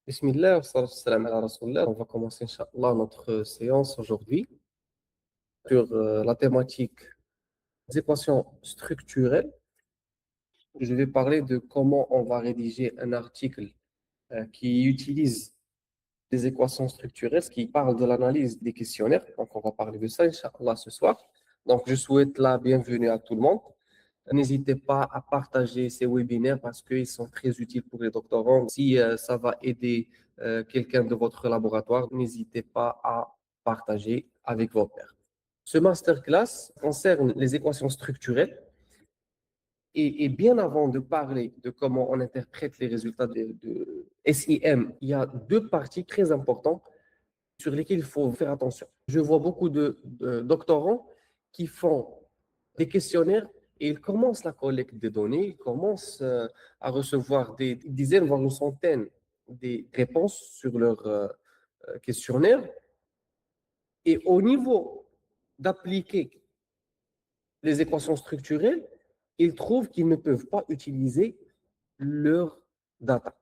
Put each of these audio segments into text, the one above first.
Bismillah, wa salatu wassalam ala rasulillah. On va commencer, Inch'Allah, notre séance aujourd'hui sur la thématique des équations structurelles. Je vais parler de comment on va rédiger un article qui utilise des équations structurelles, qui parle de l'analyse des questionnaires. Donc, on va parler de ça, Inch'Allah, ce soir. Donc, je souhaite la bienvenue à tout le monde. N'hésitez pas à partager ces webinaires parce qu'ils sont très utiles pour les doctorants. Si ça va aider quelqu'un de votre laboratoire, n'hésitez pas à partager avec vos pairs. Ce masterclass concerne les équations structurelles et bien avant de parler de comment on interprète les résultats de SIM, il y a deux parties très importantes sur lesquelles il faut faire attention. Je vois beaucoup de doctorants qui font des questionnaires et ils commencent la collecte des données, ils commencent à recevoir des dizaines, voire une centaine des réponses sur leur questionnaire. Et au niveau d'appliquer les équations structurelles, ils trouvent qu'ils ne peuvent pas utiliser leur data.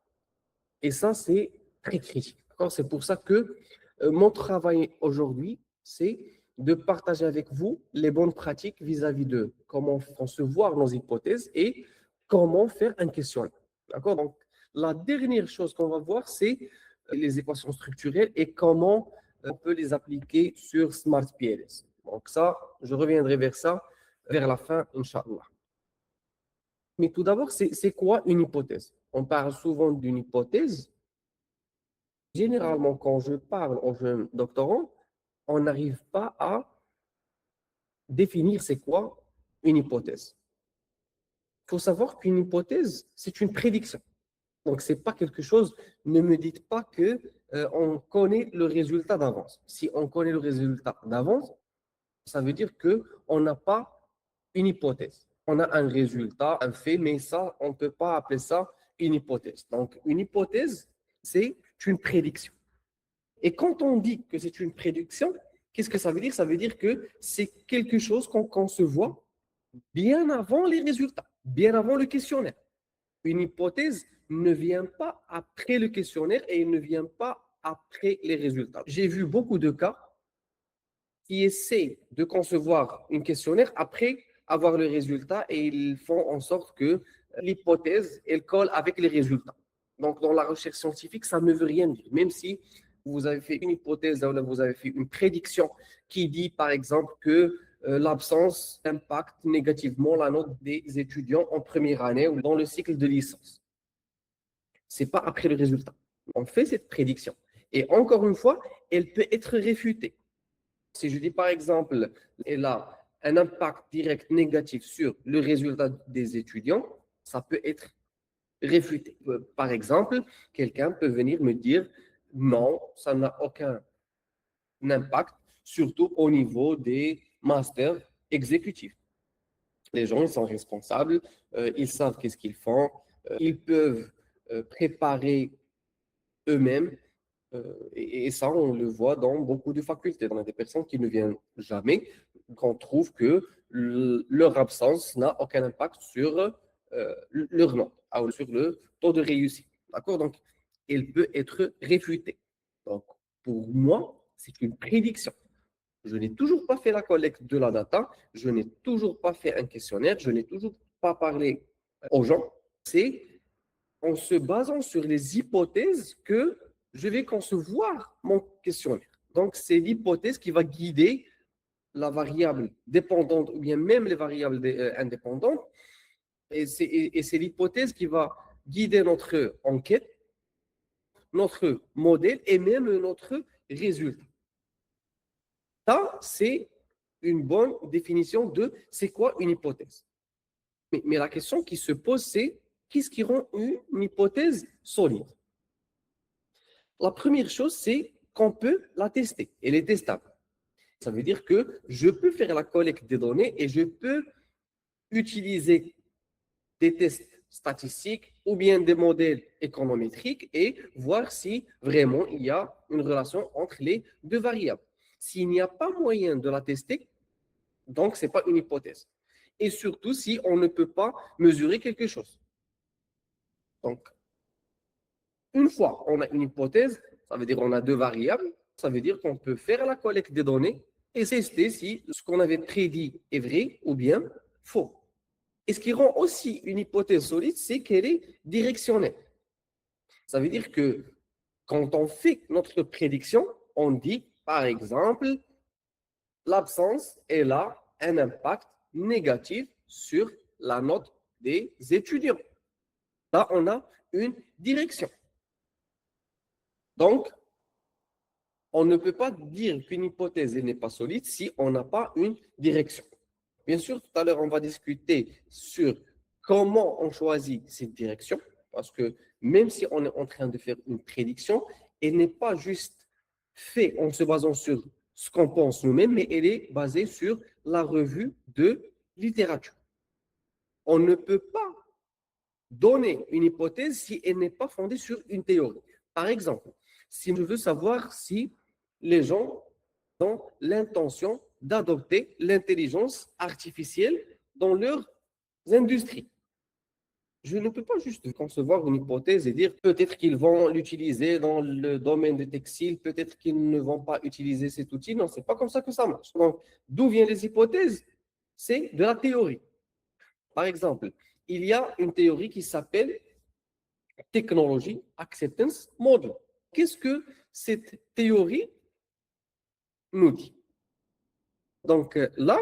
Et ça, c'est très critique. C'est pour ça que mon travail aujourd'hui, c'est de partager avec vous les bonnes pratiques vis-à-vis de comment concevoir nos hypothèses et comment faire un questionnaire. D'accord? Donc, la dernière chose qu'on va voir, c'est les équations structurelles et comment on peut les appliquer sur SmartPLS. Donc ça, je reviendrai vers ça vers la fin, Inch'Allah. Mais tout d'abord, c'est quoi une hypothèse? On parle souvent d'une hypothèse. Généralement, quand je parle aux jeunes doctorants, on n'arrive pas à définir c'est quoi une hypothèse. Il faut savoir qu'une hypothèse, c'est une prédiction. Donc, c'est pas quelque chose, ne me dites pas que on connaît le résultat d'avance. Si on connaît le résultat d'avance, ça veut dire que on n'a pas une hypothèse. On a un résultat, un fait, mais ça, on ne peut pas appeler ça une hypothèse. Donc, une hypothèse, c'est une prédiction. Et quand on dit que c'est une prédiction, qu'est-ce que ça veut dire? Ça veut dire que c'est quelque chose qu'on conçoit bien avant les résultats, bien avant le questionnaire. Une hypothèse ne vient pas après le questionnaire et ne vient pas après les résultats. J'ai vu beaucoup de cas qui essaient de concevoir une questionnaire après avoir le résultat et ils font en sorte que l'hypothèse, elle colle avec les résultats. Donc, dans la recherche scientifique, ça ne veut rien dire. Même si vous avez fait une hypothèse, vous avez fait une prédiction qui dit, par exemple, que l'absence impacte négativement la note des étudiants en première année ou dans le cycle de licence. Ce n'est pas après le résultat. On fait cette prédiction. Et encore une fois, elle peut être réfutée. Si je dis par exemple, elle a un impact direct négatif sur le résultat des étudiants, ça peut être réfuté. Par exemple, quelqu'un peut venir me dire non, ça n'a aucun impact, surtout au niveau des masters exécutifs. Les gens, ils sont responsables, ils savent qu'est-ce qu'ils font, ils peuvent préparer eux-mêmes. Et ça, on le voit dans beaucoup de facultés. On a des personnes qui ne viennent jamais, qu'on trouve que leur absence n'a aucun impact sur leur note, sur le taux de réussite. D'accord? Donc, elle peut être réfutée. Donc, pour moi, c'est une prédiction. Je n'ai toujours pas fait la collecte de la data, je n'ai toujours pas fait un questionnaire, je n'ai toujours pas parlé aux gens. C'est en se basant sur les hypothèses que je vais concevoir mon questionnaire. Donc, c'est l'hypothèse qui va guider la variable dépendante ou bien même les variables indépendantes. Et c'est l'hypothèse qui va guider notre enquête, notre modèle et même notre résultat. Ça, c'est une bonne définition de c'est quoi une hypothèse. Mais la question qui se pose, c'est qu'est-ce qui rend une hypothèse solide? La première chose, c'est qu'on peut la tester. Elle est testable. Ça veut dire que je peux faire la collecte des données et je peux utiliser des tests statistiques ou bien des modèles économétriques et voir si vraiment il y a une relation entre les deux variables. S'il n'y a pas moyen de la tester, donc ce n'est pas une hypothèse. Et surtout si on ne peut pas mesurer quelque chose. Donc, une fois on a une hypothèse, ça veut dire on a deux variables, ça veut dire qu'on peut faire la collecte des données et tester si ce qu'on avait prédit est vrai ou bien faux. Et ce qui rend aussi une hypothèse solide, c'est qu'elle est directionnelle. Ça veut dire que quand on fait notre prédiction, on dit, par exemple, l'absence, elle a un impact négatif sur la note des étudiants. Là, on a une direction. Donc, on ne peut pas dire qu'une hypothèse n'est pas solide si on n'a pas une direction. Bien sûr, tout à l'heure, on va discuter sur comment on choisit cette direction, parce que même si on est en train de faire une prédiction, elle n'est pas juste faite en se basant sur ce qu'on pense nous-mêmes, mais elle est basée sur la revue de littérature. On ne peut pas donner une hypothèse si elle n'est pas fondée sur une théorie. Par exemple, si je veux savoir si les gens ont l'intention d'adopter l'intelligence artificielle dans leurs industries, je ne peux pas juste concevoir une hypothèse et dire peut-être qu'ils vont l'utiliser dans le domaine des textiles, peut-être qu'ils ne vont pas utiliser cet outil. Non, c'est pas comme ça que ça marche. Donc, d'où viennent les hypothèses? C'est de la théorie. Par exemple, il y a une théorie qui s'appelle Technology Acceptance Model. Qu'est-ce que cette théorie nous dit? Donc là,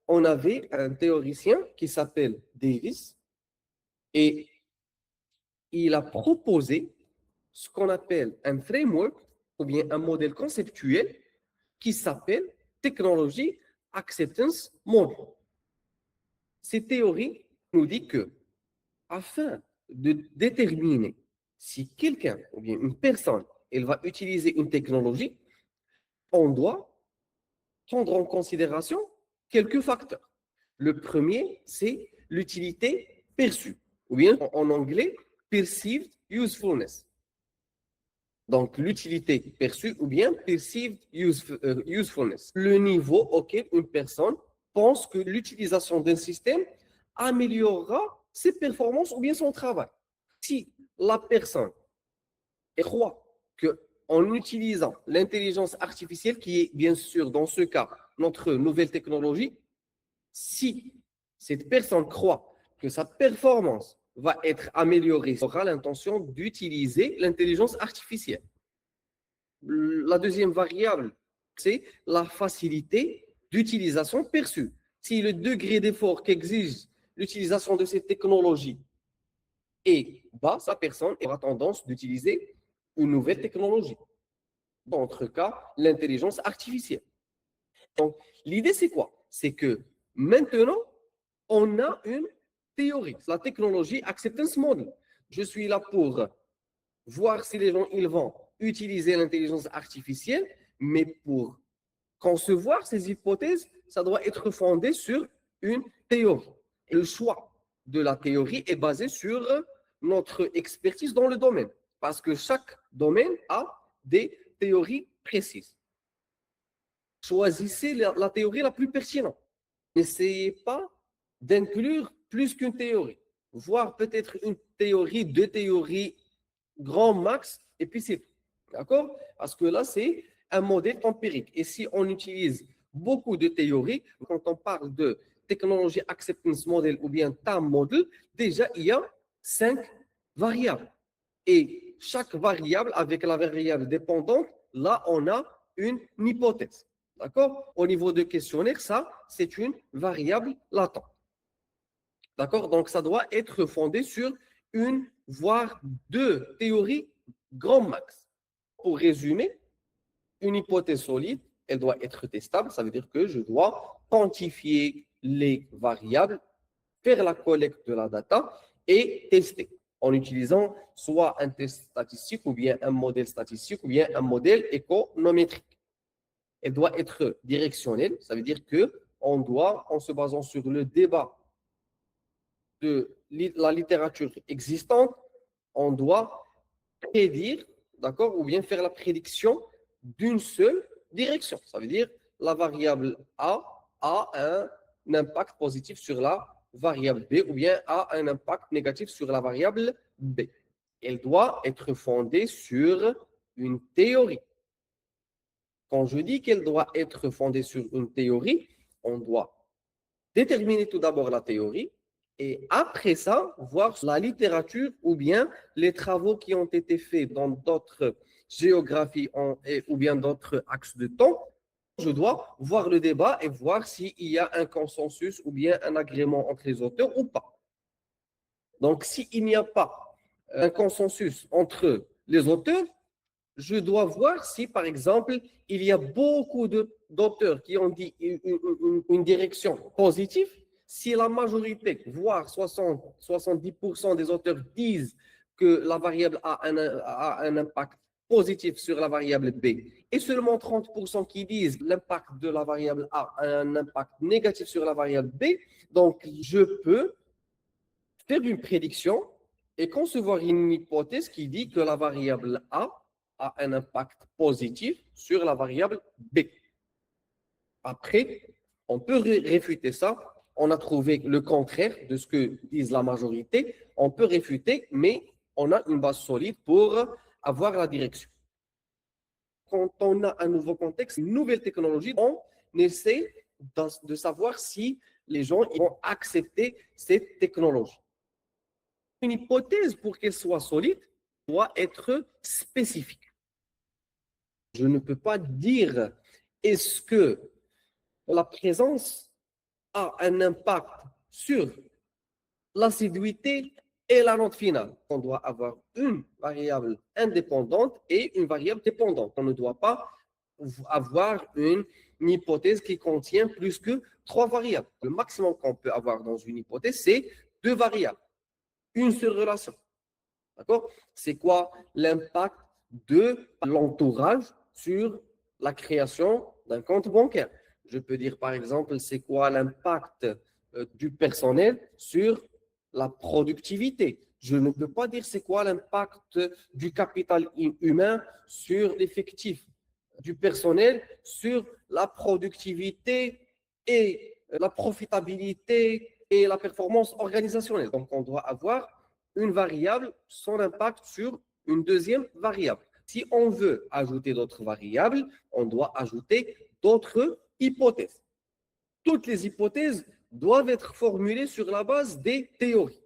on avait un théoricien qui s'appelle Davis et il a proposé ce qu'on appelle un framework ou bien un modèle conceptuel qui s'appelle Technology Acceptance Model. Cette théorie nous dit que afin de déterminer si quelqu'un ou bien une personne elle va utiliser une technologie, on doit prendre en considération quelques facteurs. Le premier, c'est l'utilité perçue, ou bien en anglais, perceived usefulness. Donc, l'utilité perçue ou bien perceived usefulness. Le niveau auquel une personne pense que l'utilisation d'un système améliorera ses performances ou bien son travail. Si la personne croit qu'en utilisant l'intelligence artificielle, qui est bien sûr dans ce cas notre nouvelle technologie, si cette personne croit que sa performance va être améliorée, elle aura l'intention d'utiliser l'intelligence artificielle. La deuxième variable, c'est la facilité d'utilisation perçue. Si le degré d'effort qu'exige l'utilisation de cette technologie est bas, sa personne aura tendance d'utiliser une nouvelle technologie. Dans notre cas, l'intelligence artificielle. Donc, l'idée, c'est quoi? C'est que maintenant, on a une théorie, la technologie acceptance model. Je suis là pour voir si les gens ils vont utiliser l'intelligence artificielle, mais pour concevoir ces hypothèses, ça doit être fondé sur une théorie. Et le choix de la théorie est basé sur notre expertise dans le domaine, parce que chaque domaine a des théories précises. Choisissez la théorie la plus pertinente. N'essayez pas d'inclure plus qu'une théorie, voire peut-être une théorie, deux théories, grand max, et puis c'est tout. D'accord? Parce que là, c'est un modèle empirique. Et si on utilise beaucoup de théories, quand on parle de technologie acceptance model ou bien TAM model, déjà, il y a 5 variables. Et chaque variable, avec la variable dépendante, là, on a une hypothèse. D'accord? Au niveau de questionnaire, ça, c'est une variable latente. D'accord? Donc, ça doit être fondé sur une, voire deux théories grand max. Pour résumer, une hypothèse solide, elle doit être testable. Ça veut dire que je dois quantifier les variables, faire la collecte de la data et tester en utilisant soit un test statistique ou bien un modèle statistique ou bien un modèle économétrique. Elle doit être directionnelle. Ça veut dire que on doit, en se basant sur le débat de la littérature existante, on doit prédire, d'accord, ou bien faire la prédiction d'une seule direction. Ça veut dire la variable A un impact positif sur la variable B ou bien a un impact négatif sur la variable B. Elle doit être fondée sur une théorie. Quand je dis qu'elle doit être fondée sur une théorie, on doit déterminer tout d'abord la théorie et après ça, voir la littérature ou bien les travaux qui ont été faits dans d'autres géographies ou bien d'autres axes de temps. Je dois voir le débat et voir s'il y a un consensus ou bien un agrément entre les auteurs ou pas. Donc, s'il n'y a pas un consensus entre les auteurs, je dois voir si, par exemple, il y a beaucoup d'auteurs qui ont dit une direction positive. Si la majorité, voire 70% des auteurs disent que la variable a un impact positif sur la variable B et seulement 30% qui disent l'impact de la variable A a un impact négatif sur la variable B, donc je peux faire une prédiction et concevoir une hypothèse qui dit que la variable A un impact positif sur la variable B. Après, on peut réfuter ça. On a trouvé le contraire de ce que disent la majorité. On peut réfuter, mais on a une base solide pour avoir la direction. Quand on a un nouveau contexte, une nouvelle technologie, on essaie de savoir si les gens vont accepter cette technologie. Une hypothèse, pour qu'elle soit solide, doit être spécifique. Je ne peux pas dire est-ce que la présence a un impact sur l'assiduité et la note finale. On doit avoir une variable indépendante et une variable dépendante. On ne doit pas avoir une hypothèse qui contient plus que 3 variables. Le maximum qu'on peut avoir dans une hypothèse, c'est 2 variables, une seule relation. D'accord? C'est quoi l'impact de l'entourage sur la création d'un compte bancaire? Je peux dire par exemple, c'est quoi l'impact du personnel sur la productivité? Je ne peux pas dire c'est quoi l'impact du capital humain sur l'effectif, du personnel sur la productivité et la profitabilité et la performance organisationnelle. Donc, on doit avoir une variable, son impact sur une deuxième variable. Si on veut ajouter d'autres variables, on doit ajouter d'autres hypothèses. Toutes les hypothèses doivent être formulées sur la base des théories.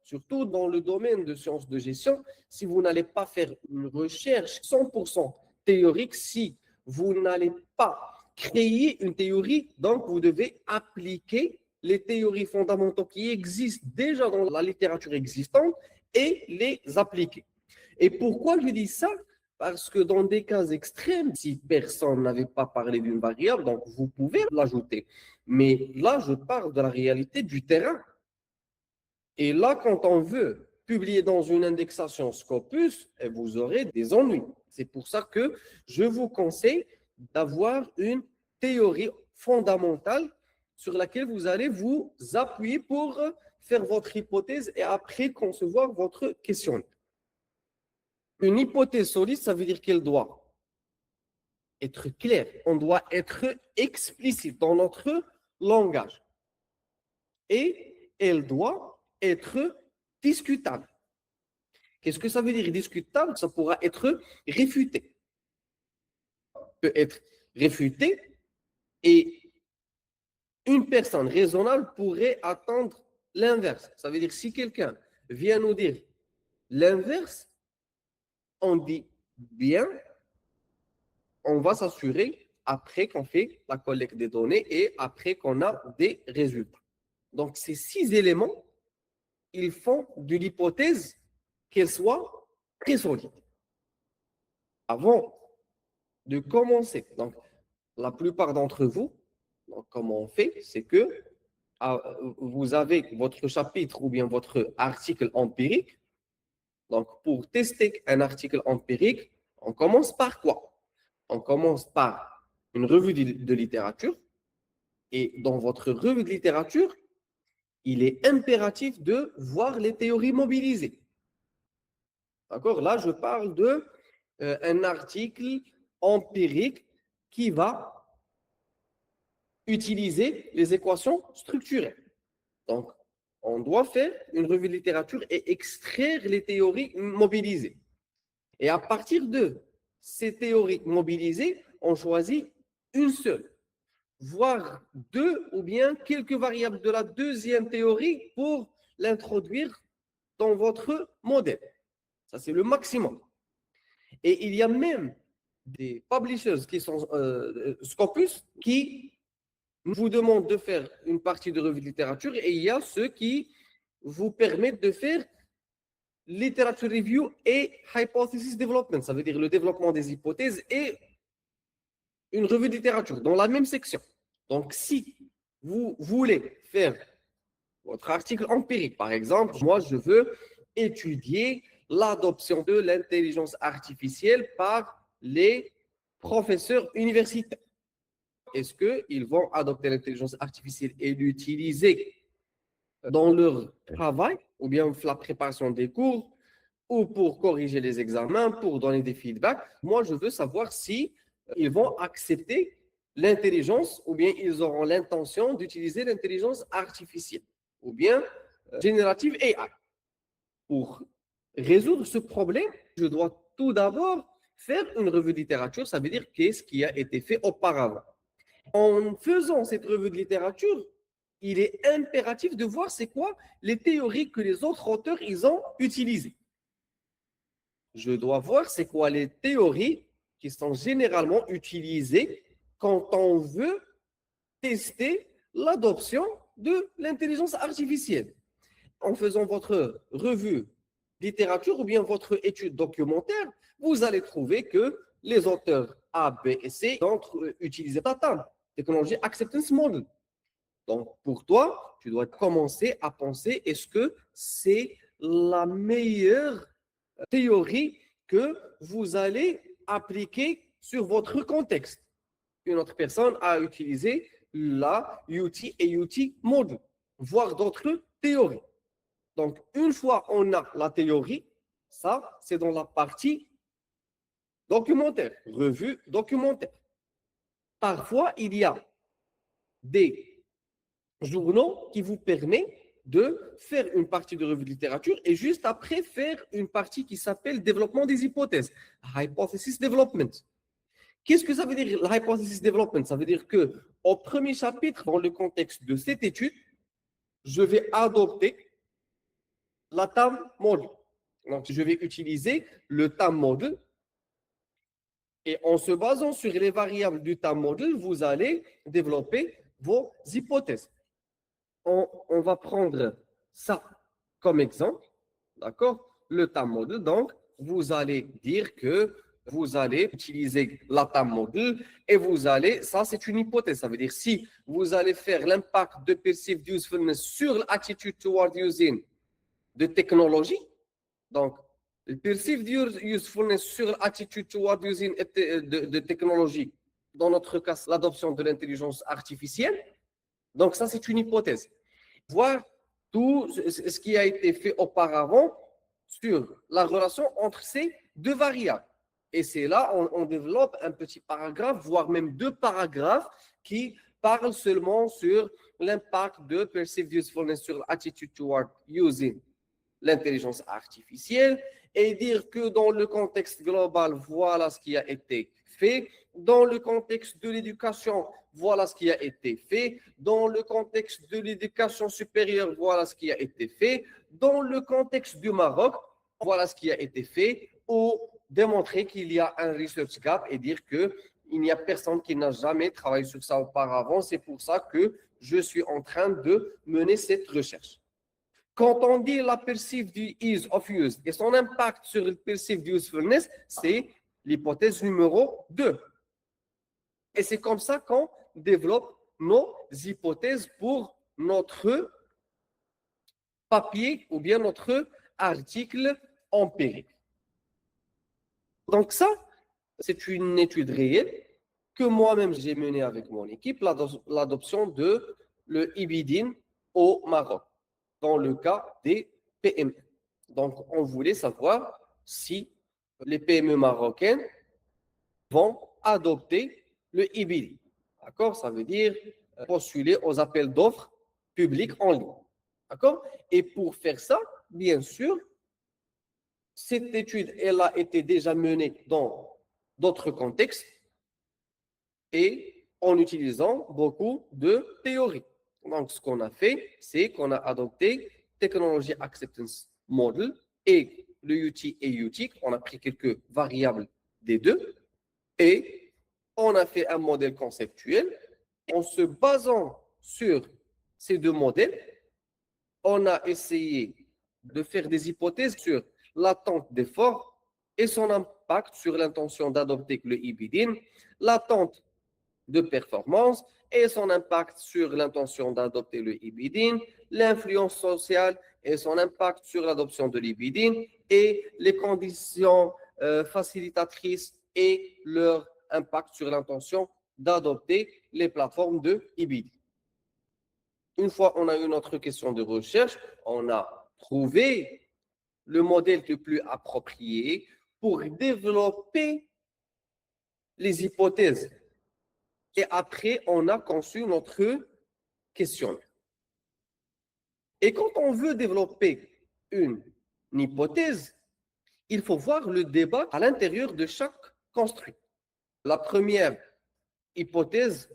Surtout dans le domaine de sciences de gestion, si vous n'allez pas faire une recherche 100% théorique, si vous n'allez pas créer une théorie, donc vous devez appliquer les théories fondamentales qui existent déjà dans la littérature existante et les appliquer. Et pourquoi je dis ça? Parce que dans des cas extrêmes, si personne n'avait pas parlé d'une variable, donc vous pouvez l'ajouter. Mais là, je parle de la réalité du terrain. Et là, quand on veut publier dans une indexation Scopus, vous aurez des ennuis. C'est pour ça que je vous conseille d'avoir une théorie fondamentale sur laquelle vous allez vous appuyer pour faire votre hypothèse et après concevoir votre questionnaire. Une hypothèse solide, ça veut dire qu'elle doit être claire. On doit être explicite dans notre langage. Et elle doit être discutable. Qu'est-ce que ça veut dire discutable? Ça pourra être réfuté. Ça peut être réfuté et une personne raisonnable pourrait attendre l'inverse. Ça veut dire si quelqu'un vient nous dire l'inverse, on dit bien, on va s'assurer après qu'on fait la collecte des données et après qu'on a des résultats. Donc, ces 6 éléments, ils font de l'hypothèse qu'elle soit très solide. Avant de commencer, donc, la plupart d'entre vous, donc, comment on fait, c'est que vous avez votre chapitre ou bien votre article empirique. Donc, pour tester un article empirique, on commence par quoi? On commence par une revue de littérature. Et dans votre revue de littérature, il est impératif de voir les théories mobilisées. D'accord? Là, je parle d'un article empirique qui va utiliser les équations structurelles. Donc, On doit faire une revue de littérature et extraire les théories mobilisées. Et à partir de ces théories mobilisées, on choisit une seule, voire deux ou bien quelques variables de la deuxième théorie pour l'introduire dans votre modèle. Ça, c'est le maximum. Et il y a même des publishers qui sont Scopus qui vous demandent de faire une partie de revue de littérature et il y a ceux qui vous permettent de faire literature review et hypothesis development. Ça veut dire le développement des hypothèses et une revue de littérature dans la même section. Donc, si vous voulez faire votre article empirique, par exemple, moi, je veux étudier l'adoption de l'intelligence artificielle par les professeurs universitaires. Est-ce qu'ils vont adopter l'intelligence artificielle et l'utiliser dans leur travail, ou bien la préparation des cours, ou pour corriger les examens, pour donner des feedbacks? Moi, je veux savoir si ils vont accepter l'intelligence, ou bien ils auront l'intention d'utiliser l'intelligence artificielle, ou bien générative AI. Pour résoudre ce problème, je dois tout d'abord faire une revue de littérature, ça veut dire qu'est-ce qui a été fait auparavant. En faisant cette revue de littérature, il est impératif de voir c'est quoi les théories que les autres auteurs ils ont utilisées. Je dois voir c'est quoi les théories qui sont généralement utilisées quand on veut tester l'adoption de l'intelligence artificielle. En faisant votre revue littérature ou bien votre étude documentaire, vous allez trouver que les auteurs A, B et C ont utilisé la TAM, Technology Acceptance Model. Donc, pour toi, tu dois commencer à penser, est-ce que c'est la meilleure théorie que vous allez appliquer sur votre contexte? Une autre personne a utilisé la UT et UT Model, voire d'autres théories. Donc, une fois on a la théorie, ça, c'est dans la partie documentaire, revue documentaire. Parfois, il y a des journaux qui vous permettent de faire une partie de revue de littérature et juste après faire une partie qui s'appelle développement des hypothèses, hypothesis development. Qu'est-ce que ça veut dire, hypothesis development? Ça veut dire que au premier chapitre, dans le contexte de cette étude, je vais adopter la TAM model. Donc, je vais utiliser le TAM model et en se basant sur les variables du TAM model, vous allez développer vos hypothèses. On va prendre ça comme exemple, d'accord? Le TAM model. Donc, vous allez dire que vous allez utiliser la TAM model et vous allez, ça c'est une hypothèse, ça veut dire si vous allez faire l'impact de perceived usefulness sur l'attitude toward using de technologie, donc le perceived usefulness sur l'attitude toward using de technologie, dans notre cas l'adoption de l'intelligence artificielle, donc ça c'est une hypothèse. Voir tout ce qui a été fait auparavant sur la relation entre ces deux variables. Et c'est là on développe un petit paragraphe, voire même deux paragraphes qui parlent seulement sur l'impact de perceived usefulness sur l'attitude toward using l'intelligence artificielle et dire que dans le contexte global, voilà ce qui a été fait. Dans le contexte de l'éducation, voilà ce qui a été fait. Dans le contexte de l'éducation supérieure, voilà ce qui a été fait. Dans le contexte du Maroc, voilà ce qui a été fait. Ou démontrer qu'il y a un research gap et dire qu'il n'y a personne qui n'a jamais travaillé sur ça auparavant. C'est pour ça que je suis en train de mener cette recherche. Quand on dit la perceived ease of use et son impact sur le perceived usefulness, c'est l'hypothèse numéro 2. Et c'est comme ça qu'on développe nos hypothèses pour notre papier ou bien notre article empirique. Donc ça, c'est une étude réelle que moi-même j'ai menée avec mon équipe, l'adoption de l'hybridine au Maroc, dans le cas des PME. Donc, on voulait savoir si les PME marocaines vont adopter le hybride. D'accord? Ça veut dire postuler aux appels d'offres publics en ligne. D'accord? Et pour faire ça, bien sûr, cette étude, elle a été déjà menée dans d'autres contextes et en utilisant beaucoup de théories. Donc, ce qu'on a fait, c'est qu'on a adopté Technology Acceptance Model et le UT et UT. On a pris quelques variables des deux et on a fait un modèle conceptuel. En se basant sur ces deux modèles, on a essayé de faire des hypothèses sur l'attente d'effort et son impact sur l'intention d'adopter le IBDIN, l'attente de performance et son impact sur l'intention d'adopter le IBDIN, l'influence sociale et son impact sur l'adoption de l'IBDIN et les conditions facilitatrices et leur impact sur l'intention d'adopter les plateformes de IBDIN. Une fois on a eu notre question de recherche, on a trouvé le modèle le plus approprié pour développer les hypothèses. Et après, on a conçu notre questionnaire. Et quand on veut développer une hypothèse, il faut voir le débat à l'intérieur de chaque construit. La première hypothèse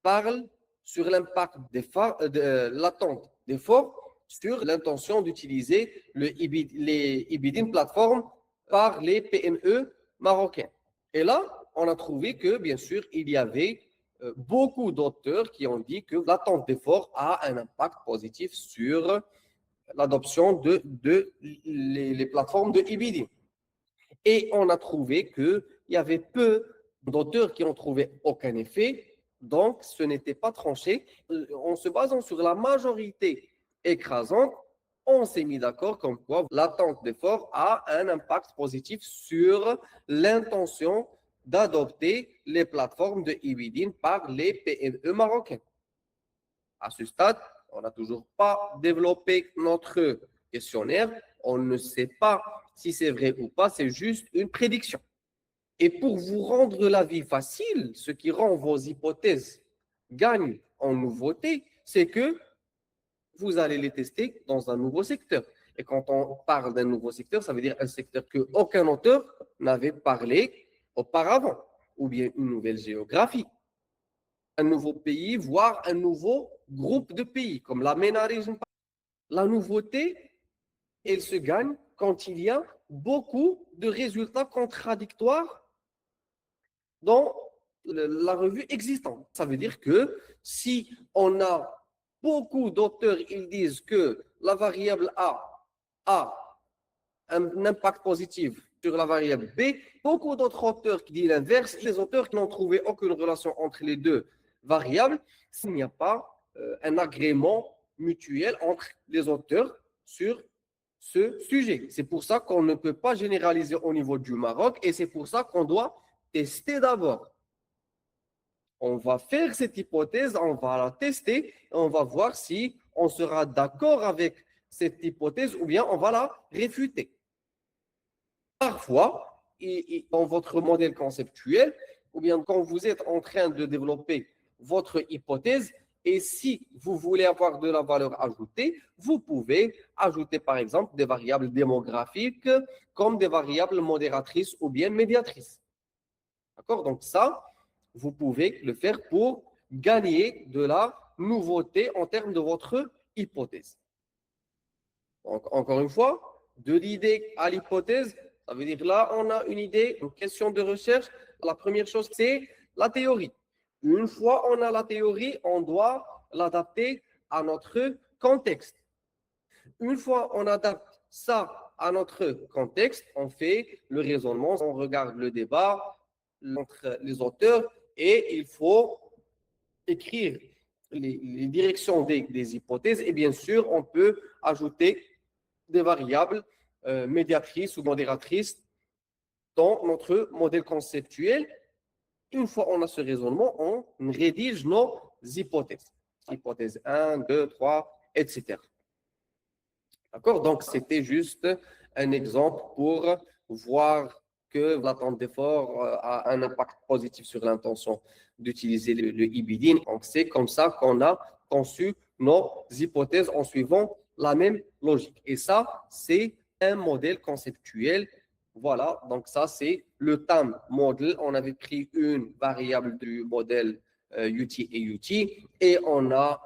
parle sur l'impact de l'attente d'effort sur l'intention d'utiliser les IBDIN plateformes par les PME marocains. Et là, on a trouvé que, bien sûr, il y avait beaucoup d'auteurs qui ont dit que l'attente d'effort a un impact positif sur l'adoption de les plateformes de IBDIN. Et on a trouvé qu'il y avait peu d'auteurs qui ont trouvé aucun effet, donc ce n'était pas tranché. En se basant sur la majorité écrasante, on s'est mis d'accord comme quoi l'attente d'effort a un impact positif sur l'intention d'adopter les plateformes de IBDIN par les PME marocains. À ce stade, on n'a toujours pas développé notre questionnaire. On ne sait pas si c'est vrai ou pas, c'est juste une prédiction. Et pour vous rendre la vie facile, ce qui rend vos hypothèses gagnent en nouveauté, c'est que vous allez les tester dans un nouveau secteur. Et quand on parle d'un nouveau secteur, ça veut dire un secteur qu'aucun auteur n'avait parlé auparavant, ou bien une nouvelle géographie, un nouveau pays, voire un nouveau groupe de pays, comme la MENA-Region. La nouveauté, elle se gagne quand il y a beaucoup de résultats contradictoires dans la revue existante. Ça veut dire que si on a beaucoup d'auteurs, ils disent que la variable A un impact positif sur la variable B, beaucoup d'autres auteurs qui disent l'inverse, les auteurs qui n'ont trouvé aucune relation entre les deux variables, s'il n'y a pas un agrément mutuel entre les auteurs sur ce sujet. C'est pour ça qu'on ne peut pas généraliser au niveau du Maroc et c'est pour ça qu'on doit tester d'abord. On va faire cette hypothèse, on va la tester, on va voir si on sera d'accord avec cette hypothèse ou bien on va la réfuter. Parfois, dans votre modèle conceptuel, ou bien quand vous êtes en train de développer votre hypothèse, et si vous voulez avoir de la valeur ajoutée, vous pouvez ajouter par exemple des variables démographiques comme des variables modératrices ou bien médiatrices. D'accord? Donc ça, vous pouvez le faire pour gagner de la nouveauté en termes de votre hypothèse. Donc, encore une fois, de l'idée à l'hypothèse, ça veut dire là, on a une idée, une question de recherche. La première chose, c'est la théorie. Une fois on a la théorie, on doit l'adapter à notre contexte. Une fois on adapte ça à notre contexte, on fait le raisonnement, on regarde le débat entre les auteurs et il faut écrire les directions des hypothèses et bien sûr, on peut ajouter des variables médiatrices ou modératrices dans notre modèle conceptuel. Une fois on a ce raisonnement, on rédige nos hypothèses. Hypothèse 1, 2, 3, etc. D'accord? Donc, c'était juste un exemple pour voir que l'attente d'effort a un impact positif sur l'intention d'utiliser le IBDIN. Donc, c'est comme ça qu'on a conçu nos hypothèses en suivant la même logique. Et ça, c'est un modèle conceptuel. Voilà, donc ça, c'est le TAM model. On avait pris une variable du modèle UT et UT et on a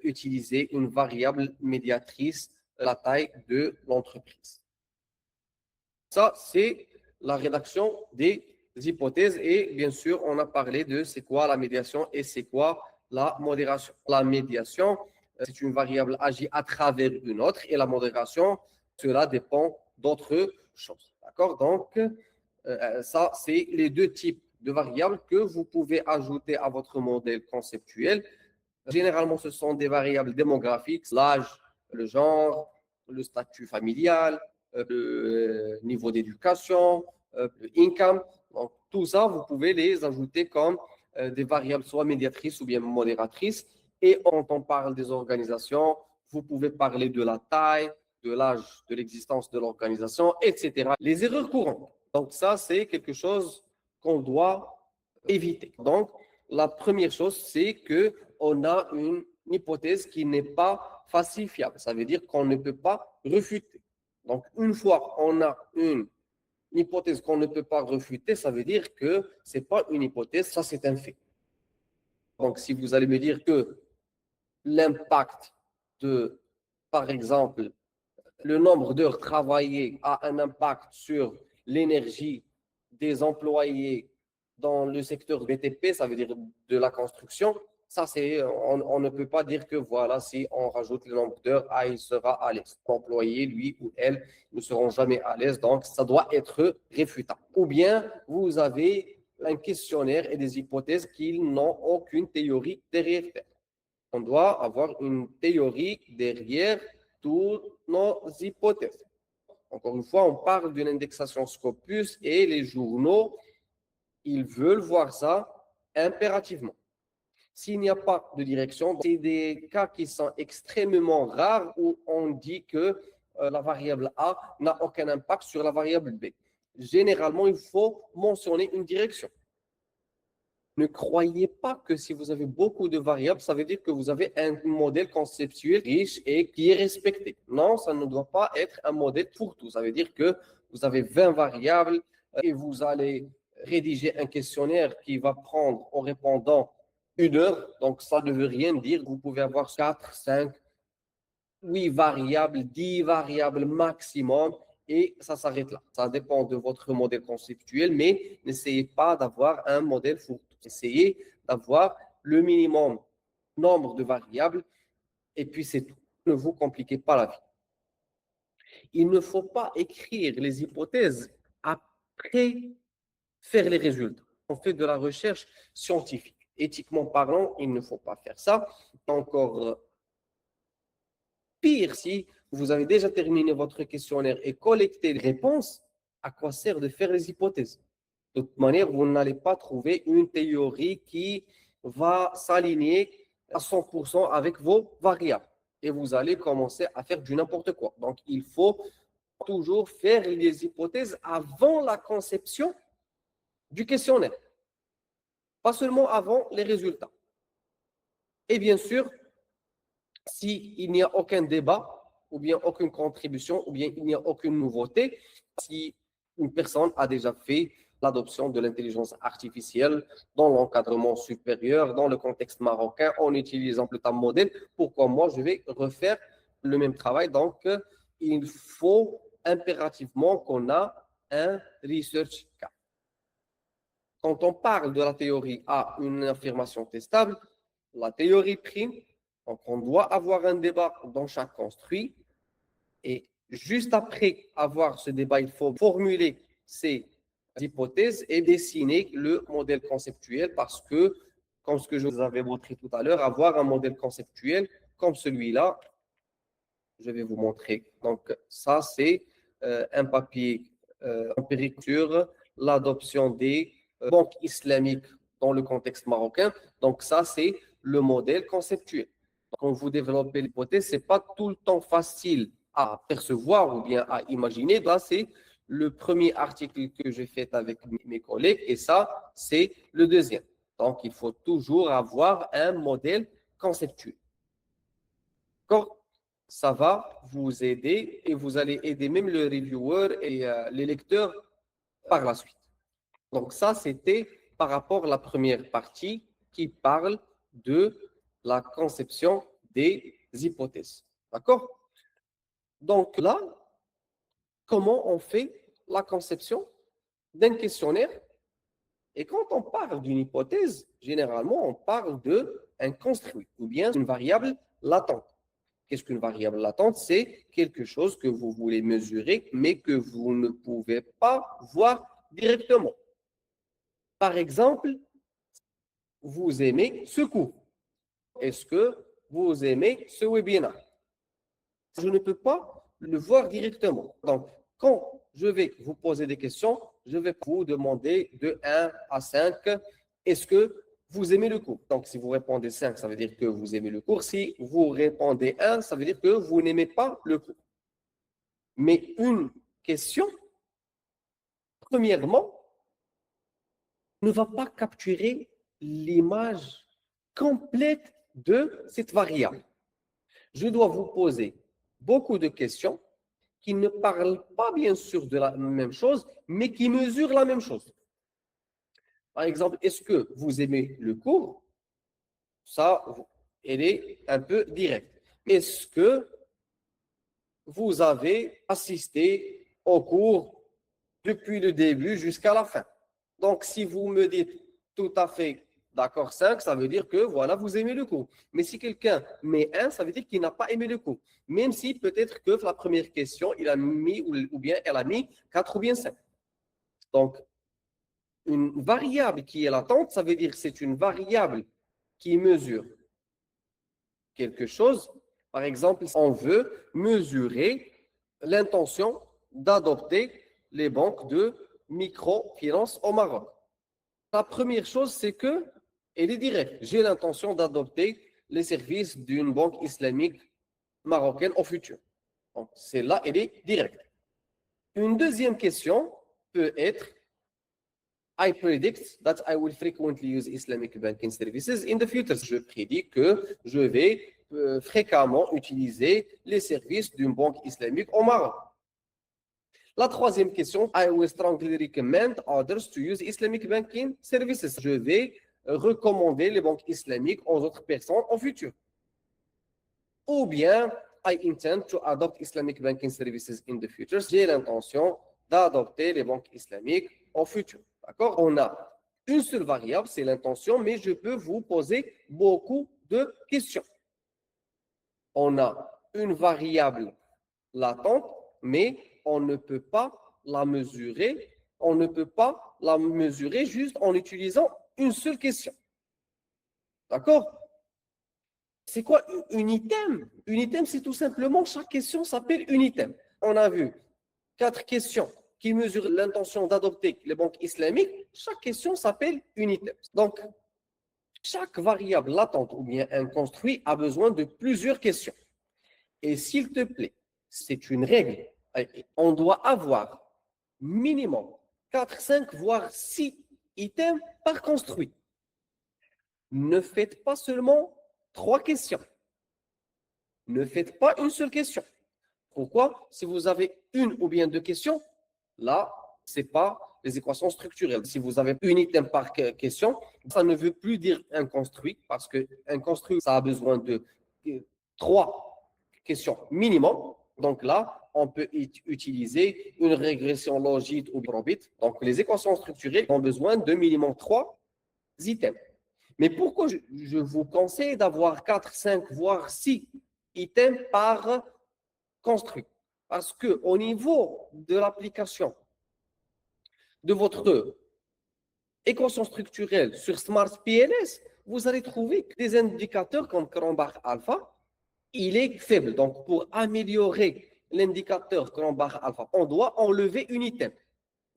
utilisé une variable médiatrice, la taille de l'entreprise. Ça, c'est la rédaction des hypothèses et bien sûr, on a parlé de c'est quoi la médiation et c'est quoi la modération. La médiation, c'est une variable agit à travers une autre et la modération, cela dépend d'autres choses. D'accord? Donc, ça, c'est les deux types de variables que vous pouvez ajouter à votre modèle conceptuel. Généralement, ce sont des variables démographiques, l'âge, le genre, le statut familial, le niveau d'éducation, le income. Donc, tout ça, vous pouvez les ajouter comme des variables soit médiatrices ou bien modératrices. Et quand on parle des organisations, vous pouvez parler de la taille, de l'âge, de l'existence de l'organisation, etc. Les erreurs courantes. Donc, ça, c'est quelque chose qu'on doit éviter. Donc, la première chose, c'est qu'on a une hypothèse qui n'est pas falsifiable. Ça veut dire qu'on ne peut pas refuter. Donc, une fois qu'on a une hypothèse qu'on ne peut pas refuter, ça veut dire que ce n'est pas une hypothèse, ça c'est un fait. Donc, si vous allez me dire que l'impact de, par exemple, le nombre d'heures travaillées a un impact sur l'énergie des employés dans le secteur BTP, ça veut dire de la construction. Ça, c'est, on ne peut pas dire que voilà, si on rajoute le nombre d'heures, il sera à l'aise. L'employé, lui ou elle, ne seront jamais à l'aise. Donc, ça doit être réfutable. Ou bien, vous avez un questionnaire et des hypothèses qui n'ont aucune théorie derrière. On doit avoir une théorie derrière toutes nos hypothèses. Encore une fois, on parle d'une indexation Scopus et les journaux, ils veulent voir ça impérativement. S'il n'y a pas de direction, c'est des cas qui sont extrêmement rares où on dit que la variable A n'a aucun impact sur la variable B. Généralement, il faut mentionner une direction. Ne croyez pas que si vous avez beaucoup de variables, ça veut dire que vous avez un modèle conceptuel riche et qui est respecté. Non, ça ne doit pas être un modèle pour tout. Ça veut dire que vous avez 20 variables et vous allez rédiger un questionnaire qui va prendre en répondant 1 heure. Donc, ça ne veut rien dire. Vous pouvez avoir 4, 5, 8 variables, 10 variables maximum et ça s'arrête là. Ça dépend de votre modèle conceptuel, mais n'essayez pas d'avoir un modèle fourre-tout. Essayez d'avoir le minimum nombre de variables et puis c'est tout. Ne vous compliquez pas la vie. Il ne faut pas écrire les hypothèses après faire les résultats. On fait de la recherche scientifique. Éthiquement parlant, il ne faut pas faire ça. Encore pire, si vous avez déjà terminé votre questionnaire et collecté les réponses, à quoi sert de faire les hypothèses? De toute manière, vous n'allez pas trouver une théorie qui va s'aligner à 100% avec vos variables. Et vous allez commencer à faire du n'importe quoi. Donc, il faut toujours faire les hypothèses avant la conception du questionnaire. Pas seulement avant les résultats. Et bien sûr, s'il n'y a aucun débat, ou bien aucune contribution, ou bien il n'y a aucune nouveauté, si une personne a déjà fait l'adoption de l'intelligence artificielle dans l'encadrement supérieur, dans le contexte marocain, en utilisant le TAM modèle, pourquoi moi je vais refaire le même travail? Donc, il faut impérativement qu'on a un research cap. Quand on parle de la théorie à une affirmation testable, la théorie prime. Donc, on doit avoir un débat dans chaque construit. Et juste après avoir ce débat, il faut formuler ces hypothèses et dessiner le modèle conceptuel parce que, comme ce que je vous avais montré tout à l'heure, avoir un modèle conceptuel comme celui-là, je vais vous montrer. Donc, ça, c'est un papier empirique sur l'adoption des banques islamiques dans le contexte marocain. Donc, ça, c'est le modèle conceptuel. Quand vous développez l'hypothèse, ce n'est pas tout le temps facile à percevoir ou bien à imaginer. Là, c'est le premier article que j'ai fait avec mes collègues et ça, c'est le deuxième. Donc, il faut toujours avoir un modèle conceptuel. D'accord? Ça va vous aider et vous allez aider même le reviewer et les lecteurs par la suite. Donc ça, c'était par rapport à la première partie qui parle de la conception des hypothèses. D'accord? Donc là, comment on fait la conception d'un questionnaire? Et quand on parle d'une hypothèse, généralement, on parle d'un construit ou bien une variable latente. Qu'est-ce qu'une variable latente? C'est quelque chose que vous voulez mesurer, mais que vous ne pouvez pas voir directement. Par exemple, vous aimez ce cours. Est-ce que vous aimez ce webinaire? Je ne peux pas le voir directement. Donc, quand je vais vous poser des questions, je vais vous demander de 1 à 5, est-ce que vous aimez le cours? Donc, si vous répondez 5, ça veut dire que vous aimez le cours. Si vous répondez 1, ça veut dire que vous n'aimez pas le cours. Mais une question, premièrement, ne va pas capturer l'image complète de cette variable. Je dois vous poser beaucoup de questions qui ne parlent pas bien sûr de la même chose, mais qui mesurent la même chose. Par exemple, est-ce que vous aimez le cours? Ça, elle est un peu directe. Est-ce que vous avez assisté au cours depuis le début jusqu'à la fin? Donc, si vous me dites tout à fait d'accord 5, ça veut dire que voilà, vous aimez le cours. Mais si quelqu'un met 1, ça veut dire qu'il n'a pas aimé le cours. Même si peut-être que la première question, il a mis ou bien elle a mis 4 ou bien 5. Donc, une variable qui est latente, ça veut dire que c'est une variable qui mesure quelque chose. Par exemple, on veut mesurer l'intention d'adopter les banques de microfinance au Maroc. La première chose, c'est que elle est directe. J'ai l'intention d'adopter les services d'une banque islamique marocaine au futur. Donc, celle-là, elle est directe. Une deuxième question peut être I predict that I will frequently use Islamic banking services in the future. Je prédis que je vais fréquemment utiliser les services d'une banque islamique au Maroc. La troisième question, I will strongly recommend others to use Islamic banking services. Je vais recommander les banques islamiques aux autres personnes au futur. Ou bien, I intend to adopt Islamic banking services in the future. J'ai l'intention d'adopter les banques islamiques au futur. D'accord? On a une seule variable, c'est l'intention, mais je peux vous poser beaucoup de questions. On a une variable latente, mais on ne peut pas la mesurer. On ne peut pas la mesurer juste en utilisant une seule question. D'accord? C'est quoi une item? Une item, c'est tout simplement, chaque question s'appelle une item. On a vu 4 questions qui mesurent l'intention d'adopter les banques islamiques. Chaque question s'appelle une item. Donc, chaque variable latente ou bien un construit a besoin de plusieurs questions. Et s'il te plaît, c'est une règle. On doit avoir minimum 4, 5, voire 6 items par construit. Ne faites pas seulement 3 questions. Ne faites pas une seule question. Pourquoi? Si vous avez une ou bien 2 questions, là, ce n'est pas les équations structurelles. Si vous avez une item par question, ça ne veut plus dire un construit, parce qu'un construit, ça a besoin de 3 questions minimum. Donc là, on peut utiliser une régression logique ou probit. Donc les équations structurelles ont besoin de minimum 3 items. Mais pourquoi je vous conseille d'avoir 4, 5, voire 6 items par construit? Parce qu'au niveau de l'application de votre équation structurelle sur Smart PLS, vous allez trouver que des indicateurs comme Cronbach alpha, il est faible. Donc, pour améliorer l'indicateur Cronbach alpha, on doit enlever une item.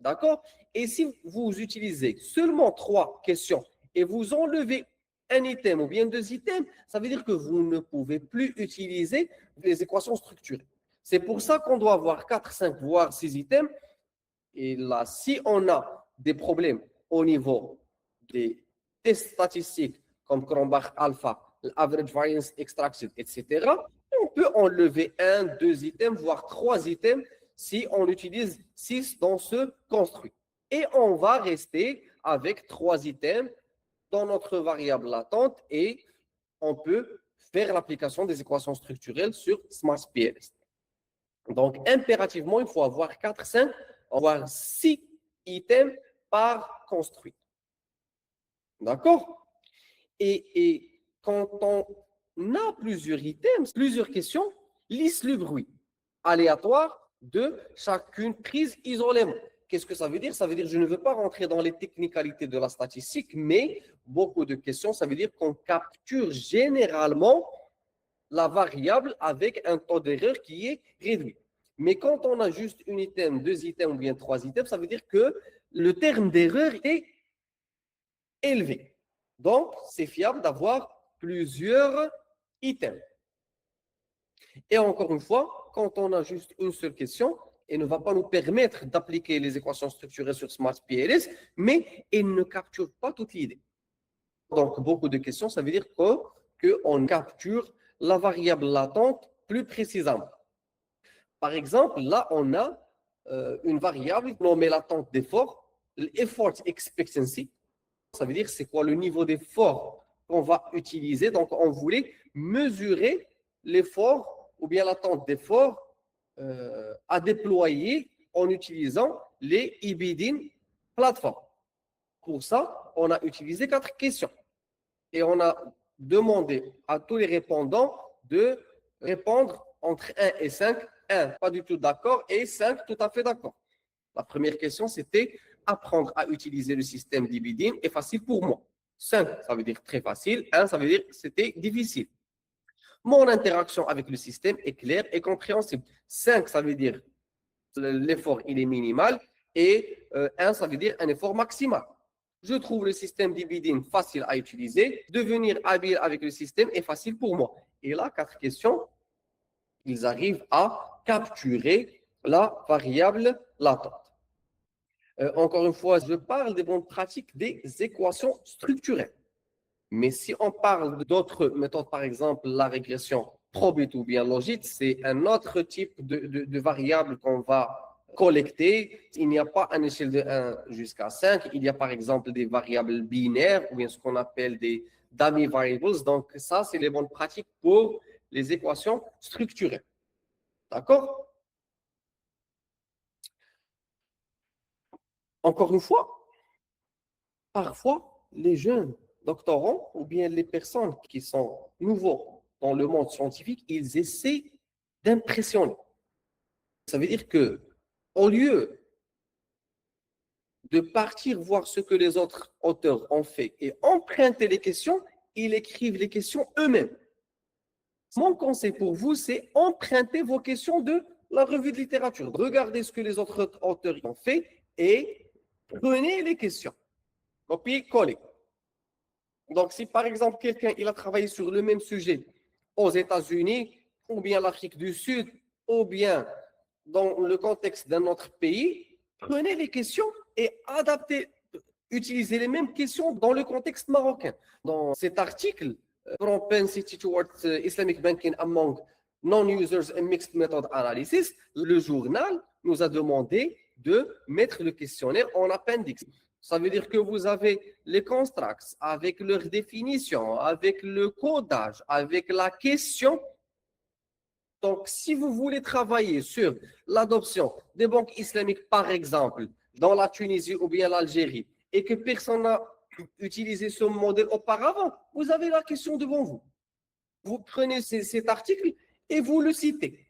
D'accord? Et si vous utilisez seulement 3 questions et vous enlevez un item ou bien 2 items, ça veut dire que vous ne pouvez plus utiliser les équations structurées. C'est pour ça qu'on doit avoir 4, 5, voire 6 items. Et là, si on a des problèmes au niveau des tests statistiques comme Cronbach alpha, average variance extraction, etc., on peut enlever un, deux items, voire trois items si on utilise 6 dans ce construit. Et on va rester avec trois items dans notre variable latente et on peut faire l'application des équations structurelles sur SmartPLS. Donc, impérativement, il faut avoir 4, 5, voire 6 items par construit. D'accord? Et quand on a plusieurs items, plusieurs questions, lisse le bruit aléatoire de chacune prise isolément. Qu'est-ce que ça veut dire? Ça veut dire que je ne veux pas rentrer dans les technicalités de la statistique, mais beaucoup de questions, ça veut dire qu'on capture généralement la variable avec un taux d'erreur qui est réduit. Mais quand on a juste un item, deux items ou bien trois items, ça veut dire que le terme d'erreur est élevé. Donc, c'est fiable d'avoir plusieurs items. Et encore une fois, quand on a juste une seule question, elle ne va pas nous permettre d'appliquer les équations structurées sur SmartPLS, mais elle ne capture pas toute l'idée. Donc, beaucoup de questions, ça veut dire qu'on capture la variable latente plus précisément. Par exemple, là, on a une variable nommée latente d'effort, l'effort expectancy. Ça veut dire c'est quoi le niveau d'effort qu'on va utiliser. Donc, on voulait mesurer l'effort ou bien l'attente d'effort à déployer en utilisant les Ibidin plateformes. Pour ça, on a utilisé 4 questions et on a demandé à tous les répondants de répondre entre 1 et 5. 1, pas du tout d'accord, et 5, tout à fait d'accord. La première question, c'était apprendre à utiliser le système d'Ibidin est facile pour moi. 5, ça veut dire très facile. 1, ça veut dire c'était difficile. Mon interaction avec le système est claire et compréhensible. 5, ça veut dire l'effort, il est minimal. Et 1, ça veut dire un effort maximal. Je trouve le système d'Ibidin facile à utiliser. Devenir habile avec le système est facile pour moi. Et là, 4 questions, ils arrivent à capturer la variable latente. Encore une fois, je parle des bonnes pratiques des équations structurelles. Mais si on parle d'autres méthodes, par exemple la régression probite ou bien logique, c'est un autre type de variable qu'on va collecter. Il n'y a pas une échelle de 1 jusqu'à 5. Il y a par exemple des variables binaires ou bien ce qu'on appelle des dummy variables. Donc ça, c'est les bonnes pratiques pour les équations structurelles. D'accord? Encore une fois, parfois, les jeunes doctorants ou bien les personnes qui sont nouveaux dans le monde scientifique, ils essaient d'impressionner. Ça veut dire que au lieu de partir voir ce que les autres auteurs ont fait et emprunter les questions, ils écrivent les questions eux-mêmes. Mon conseil pour vous, c'est emprunter vos questions de la revue de littérature. Regardez ce que les autres auteurs ont fait et prenez les questions. Copier-coller. Donc, si par exemple, quelqu'un il a travaillé sur le même sujet aux États-Unis, ou bien l'Afrique du Sud, ou bien dans le contexte d'un autre pays, prenez les questions et adaptez, utilisez les mêmes questions dans le contexte marocain. Dans cet article, Propensity towards Islamic Banking Among Non-Users and Mixed Method Analysis, le journal nous a demandé de mettre le questionnaire en appendix. Ça veut dire que vous avez les constructs avec leur définition, avec le codage, avec la question. Donc, si vous voulez travailler sur l'adoption des banques islamiques, par exemple, dans la Tunisie ou bien l'Algérie, et que personne n'a utilisé ce modèle auparavant, vous avez la question devant vous. Vous prenez cet article et vous le citez.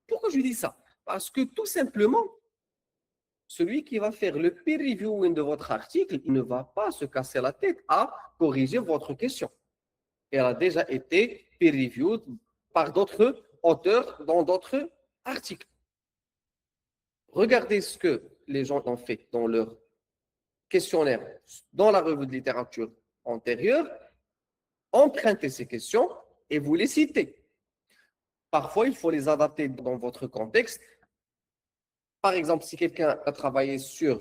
Pourquoi je dis ça? Parce que tout simplement, celui qui va faire le peer reviewing de votre article, il ne va pas se casser la tête à corriger votre question. Elle a déjà été peer reviewed par d'autres auteurs dans d'autres articles. Regardez ce que les gens ont fait dans leur questionnaire, dans la revue de littérature antérieure, empruntez ces questions et vous les citez. Parfois, il faut les adapter dans votre contexte. Par exemple, si quelqu'un a travaillé sur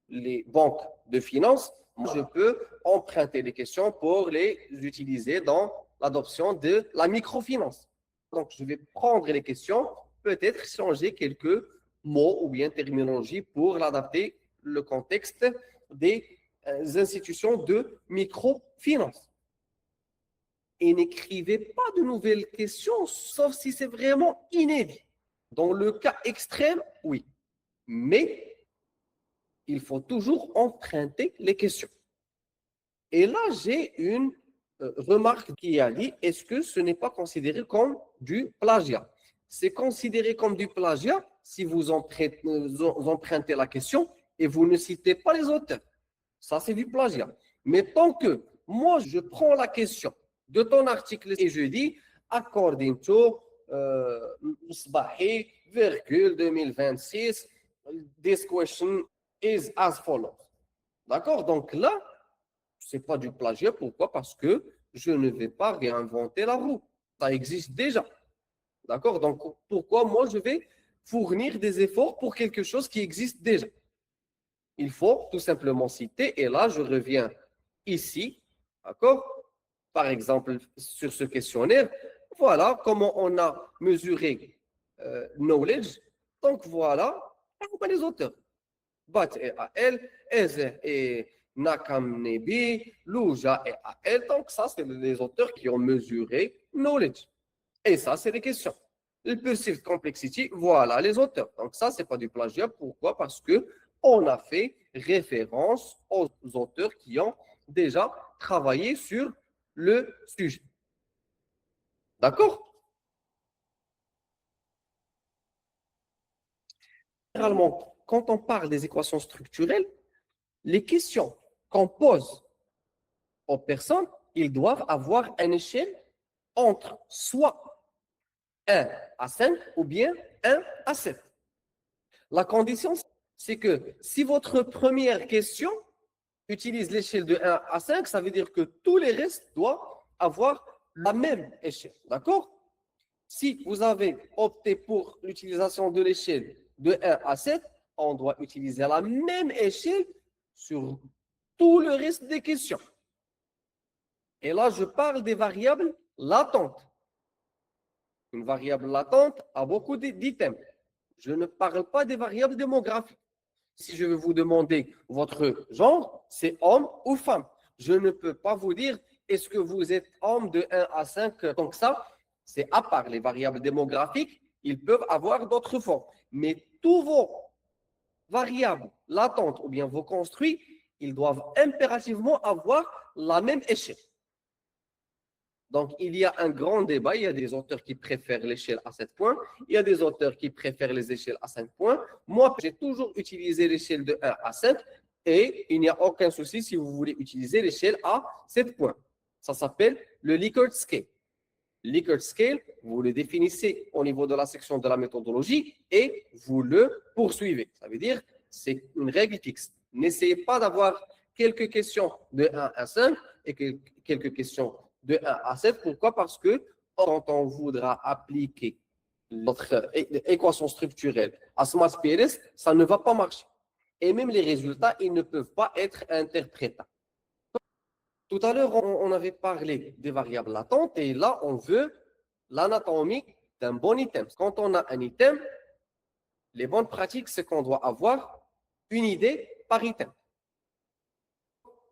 les banques de finances, je peux emprunter les questions pour les utiliser dans l'adoption de la microfinance. Donc, je vais prendre les questions, peut-être changer quelques mots ou bien terminologie pour l'adapter le contexte des institutions de microfinance. Et n'écrivez pas de nouvelles questions, sauf si c'est vraiment inédit. Dans le cas extrême, oui. Mais il faut toujours emprunter les questions. Et là, j'ai une remarque qui a dit, est-ce que ce n'est pas considéré comme du plagiat? C'est considéré comme du plagiat si vous empruntez la question et vous ne citez pas les auteurs. Ça, c'est du plagiat. Mais tant que moi, je prends la question de ton article et je dis, according to Sbahi, virgule 2026, this question is as follows. D'accord? Donc là, ce n'est pas du plagiat. Pourquoi? Parce que je ne vais pas réinventer la roue. Ça existe déjà. D'accord? Donc, pourquoi moi, je vais fournir des efforts pour quelque chose qui existe déjà? Il faut tout simplement citer. Et là, je reviens ici. D'accord? Par exemple, sur ce questionnaire, voilà comment on a mesuré knowledge. Donc, voilà les auteurs. Bat et AL, Eze et Nakamnebi, Louja et AL. Donc, ça, c'est les auteurs qui ont mesuré knowledge. Et ça, c'est les questions. Le perceived complexity, voilà les auteurs. Donc, ça, ce n'est pas du plagiat. Pourquoi? Parce que on a fait référence aux auteurs qui ont déjà travaillé sur le sujet. D'accord? Généralement, quand on parle des équations structurelles, les questions qu'on pose aux personnes, ils doivent avoir une échelle entre soit 1 à 5 ou bien 1 à 7. La condition, c'est que si votre première question utilise l'échelle de 1 à 5, ça veut dire que tous les restes doivent avoir la même échelle. D'accord? Si vous avez opté pour l'utilisation de l'échelle de 1 à 7, on doit utiliser la même échelle sur tout le reste des questions. Et là, je parle des variables latentes. Une variable latente a beaucoup d'items. Je ne parle pas des variables démographiques. Si je veux vous demander votre genre, c'est homme ou femme. Je ne peux pas vous dire est-ce que vous êtes homme de 1 à 5. Donc ça, c'est à part les variables démographiques, ils peuvent avoir d'autres formes. Mais tous vos variables latentes ou bien vos construits, ils doivent impérativement avoir la même échelle. Donc, il y a un grand débat. Il y a des auteurs qui préfèrent l'échelle à 7 points. Il y a des auteurs qui préfèrent les échelles à 5 points. Moi, j'ai toujours utilisé l'échelle de 1 à 5 et il n'y a aucun souci si vous voulez utiliser l'échelle à 7 points. Ça s'appelle le Likert Scale. Likert Scale, vous le définissez au niveau de la section de la méthodologie et vous le poursuivez. Ça veut dire c'est une règle fixe. N'essayez pas d'avoir quelques questions de 1 à 5 et quelques questions de 1 à 7. Pourquoi? Parce que quand on voudra appliquer notre équation structurelle à Smart PLS, ça ne va pas marcher. Et même les résultats, ils ne peuvent pas être interprétables. Tout à l'heure, on avait parlé des variables latentes et là, on veut l'anatomie d'un bon item. Quand on a un item, les bonnes pratiques, c'est qu'on doit avoir une idée par item.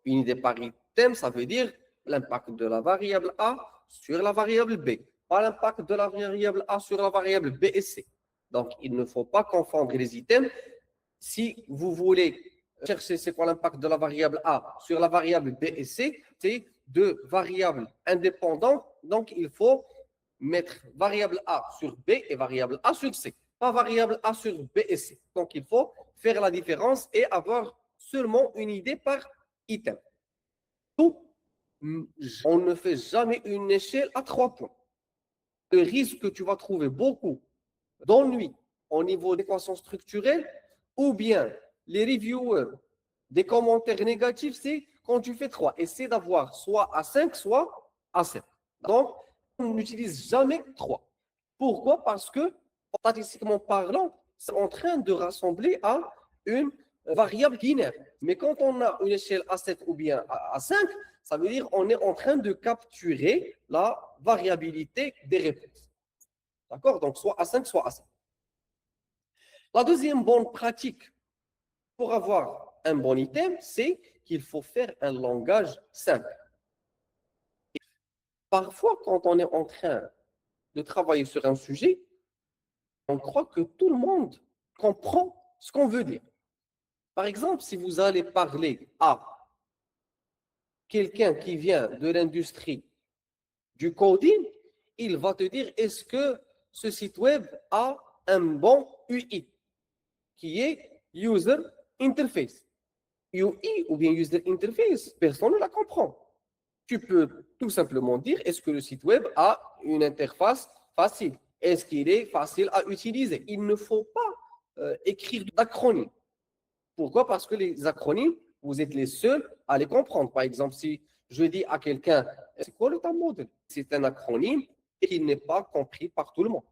Une idée par item, ça veut dire l'impact de la variable A sur la variable B, pas l'impact de la variable A sur la variable B et C. Donc, il ne faut pas confondre les items. Si vous voulez chercher c'est quoi l'impact de la variable A sur la variable B et C, c'est deux variables indépendantes. Donc, il faut mettre variable A sur B et variable A sur C, pas variable A sur B et C. Donc, il faut faire la différence et avoir seulement une idée par item. On ne fait jamais une échelle à 3 points. Le risque que tu vas trouver beaucoup d'ennuis au niveau d'équations structurelles ou bien les reviewers des commentaires négatifs, c'est quand tu fais 3. Essaie d'avoir soit à 5, soit à 7. Donc, on n'utilise jamais 3. Pourquoi? Parce que, statistiquement parlant, c'est en train de rassembler à une variable binaire. Mais quand on a une échelle à 7 ou bien à 5, ça veut dire qu'on est en train de capturer la variabilité des réponses. D'accord? Donc, soit A5, soit A5. La deuxième bonne pratique pour avoir un bon item, c'est qu'il faut faire un langage simple. Parfois, quand on est en train de travailler sur un sujet, on croit que tout le monde comprend ce qu'on veut dire. Par exemple, si vous allez parler à quelqu'un qui vient de l'industrie du coding, il va te dire est-ce que ce site web a un bon UI, qui est User Interface. UI ou bien User Interface, personne ne la comprend. Tu peux tout simplement dire est-ce que le site web a une interface facile? Est-ce qu'il est facile à utiliser? Il ne faut pas écrire d'acronymes. Pourquoi? Parce que les acronymes, vous êtes les seuls à les comprendre. Par exemple, si je dis à quelqu'un, c'est quoi le time model? C'est un acronyme qui n'est pas compris par tout le monde.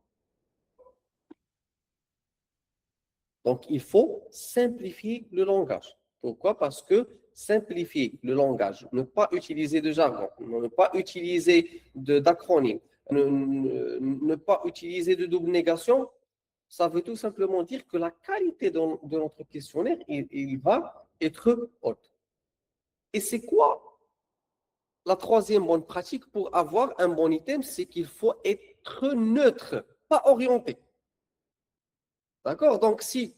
Donc, il faut simplifier le langage. Pourquoi? Parce que simplifier le langage, ne pas utiliser de jargon, ne pas utiliser d'acronymes, ne pas utiliser de double négation, ça veut tout simplement dire que la qualité de notre questionnaire, il va être haute. Et c'est quoi la troisième bonne pratique pour avoir un bon item? C'est qu'il faut être neutre, pas orienté. D'accord? Donc, si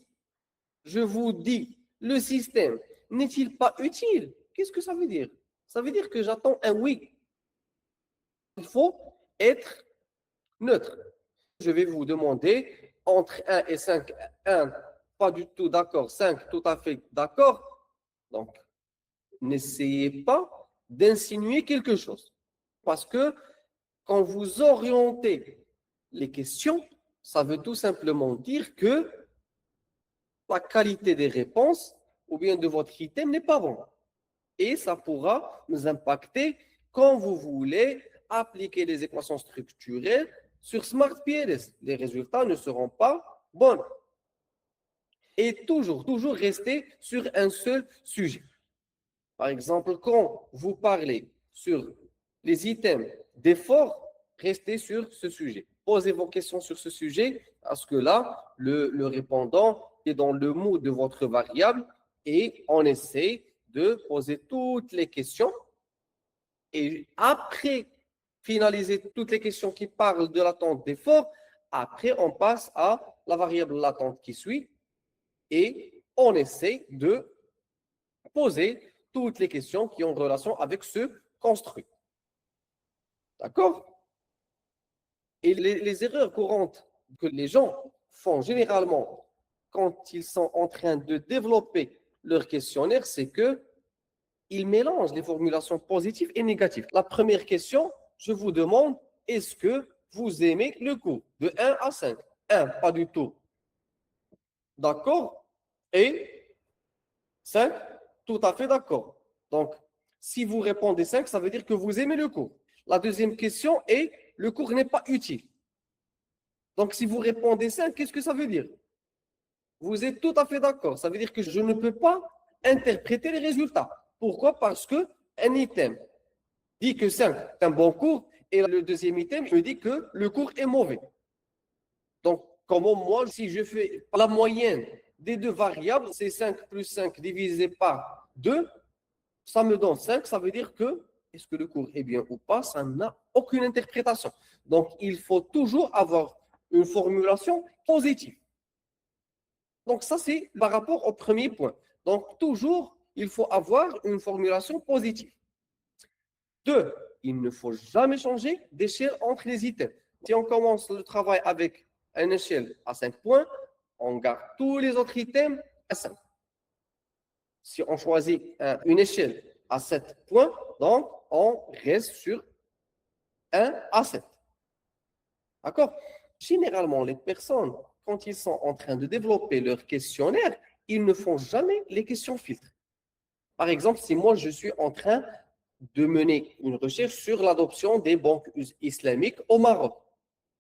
je vous dis le système n'est-il pas utile? Qu'est-ce que ça veut dire? Ça veut dire que j'attends un oui. Il faut être neutre. Je vais vous demander entre 1 et 5, 1 pas du tout d'accord, 5 tout à fait d'accord. Donc, n'essayez pas d'insinuer quelque chose. Parce que quand vous orientez les questions, ça veut tout simplement dire que la qualité des réponses ou bien de votre item n'est pas bonne. Et ça pourra nous impacter quand vous voulez appliquer les équations structurelles sur SmartPLS. Les résultats ne seront pas bons. Et toujours rester sur un seul sujet. Par exemple, quand vous parlez sur les items d'effort, restez sur ce sujet. Posez vos questions sur ce sujet parce que là, le répondant est dans le mood de votre variable et on essaie de poser toutes les questions. Et après finaliser toutes les questions qui parlent de l'attente d'effort, après on passe à la variable latente qui suit et on essaie de poser toutes les questions qui ont relation avec ce construit. D'accord? Et les erreurs courantes que les gens font généralement quand ils sont en train de développer leur questionnaire, c'est qu'ils mélangent les formulations positives et négatives. La première question, je vous demande, est-ce que vous aimez le cours de 1 à 5? 1, pas du tout. D'accord? Et 5, tout à fait d'accord. Donc, si vous répondez 5, ça veut dire que vous aimez le cours. La deuxième question est, le cours n'est pas utile. Donc, si vous répondez 5, qu'est-ce que ça veut dire? Vous êtes tout à fait d'accord. Ça veut dire que je ne peux pas interpréter les résultats. Pourquoi? Parce qu'un item dit que 5 est un bon cours et le deuxième item me dit que le cours est mauvais. Donc, comment moi, si je fais la moyenne des deux variables, c'est 5 plus 5 divisé par 2, ça me donne 5, ça veut dire que est-ce que le cours est bien ou pas, ça n'a aucune interprétation. Donc, il faut toujours avoir une formulation positive. Donc, ça, c'est par rapport au premier point. Donc, toujours, il faut avoir une formulation positive. 2, il ne faut jamais changer d'échelle entre les items. Si on commence le travail avec une échelle à 5 points, on garde tous les autres items à 5. Si on choisit une échelle à 7 points, donc on reste sur 1 à 7. D'accord? Généralement, les personnes, quand ils sont en train de développer leur questionnaire, ils ne font jamais les questions filtres. Par exemple, si moi, je suis en train de mener une recherche sur l'adoption des banques islamiques au Maroc,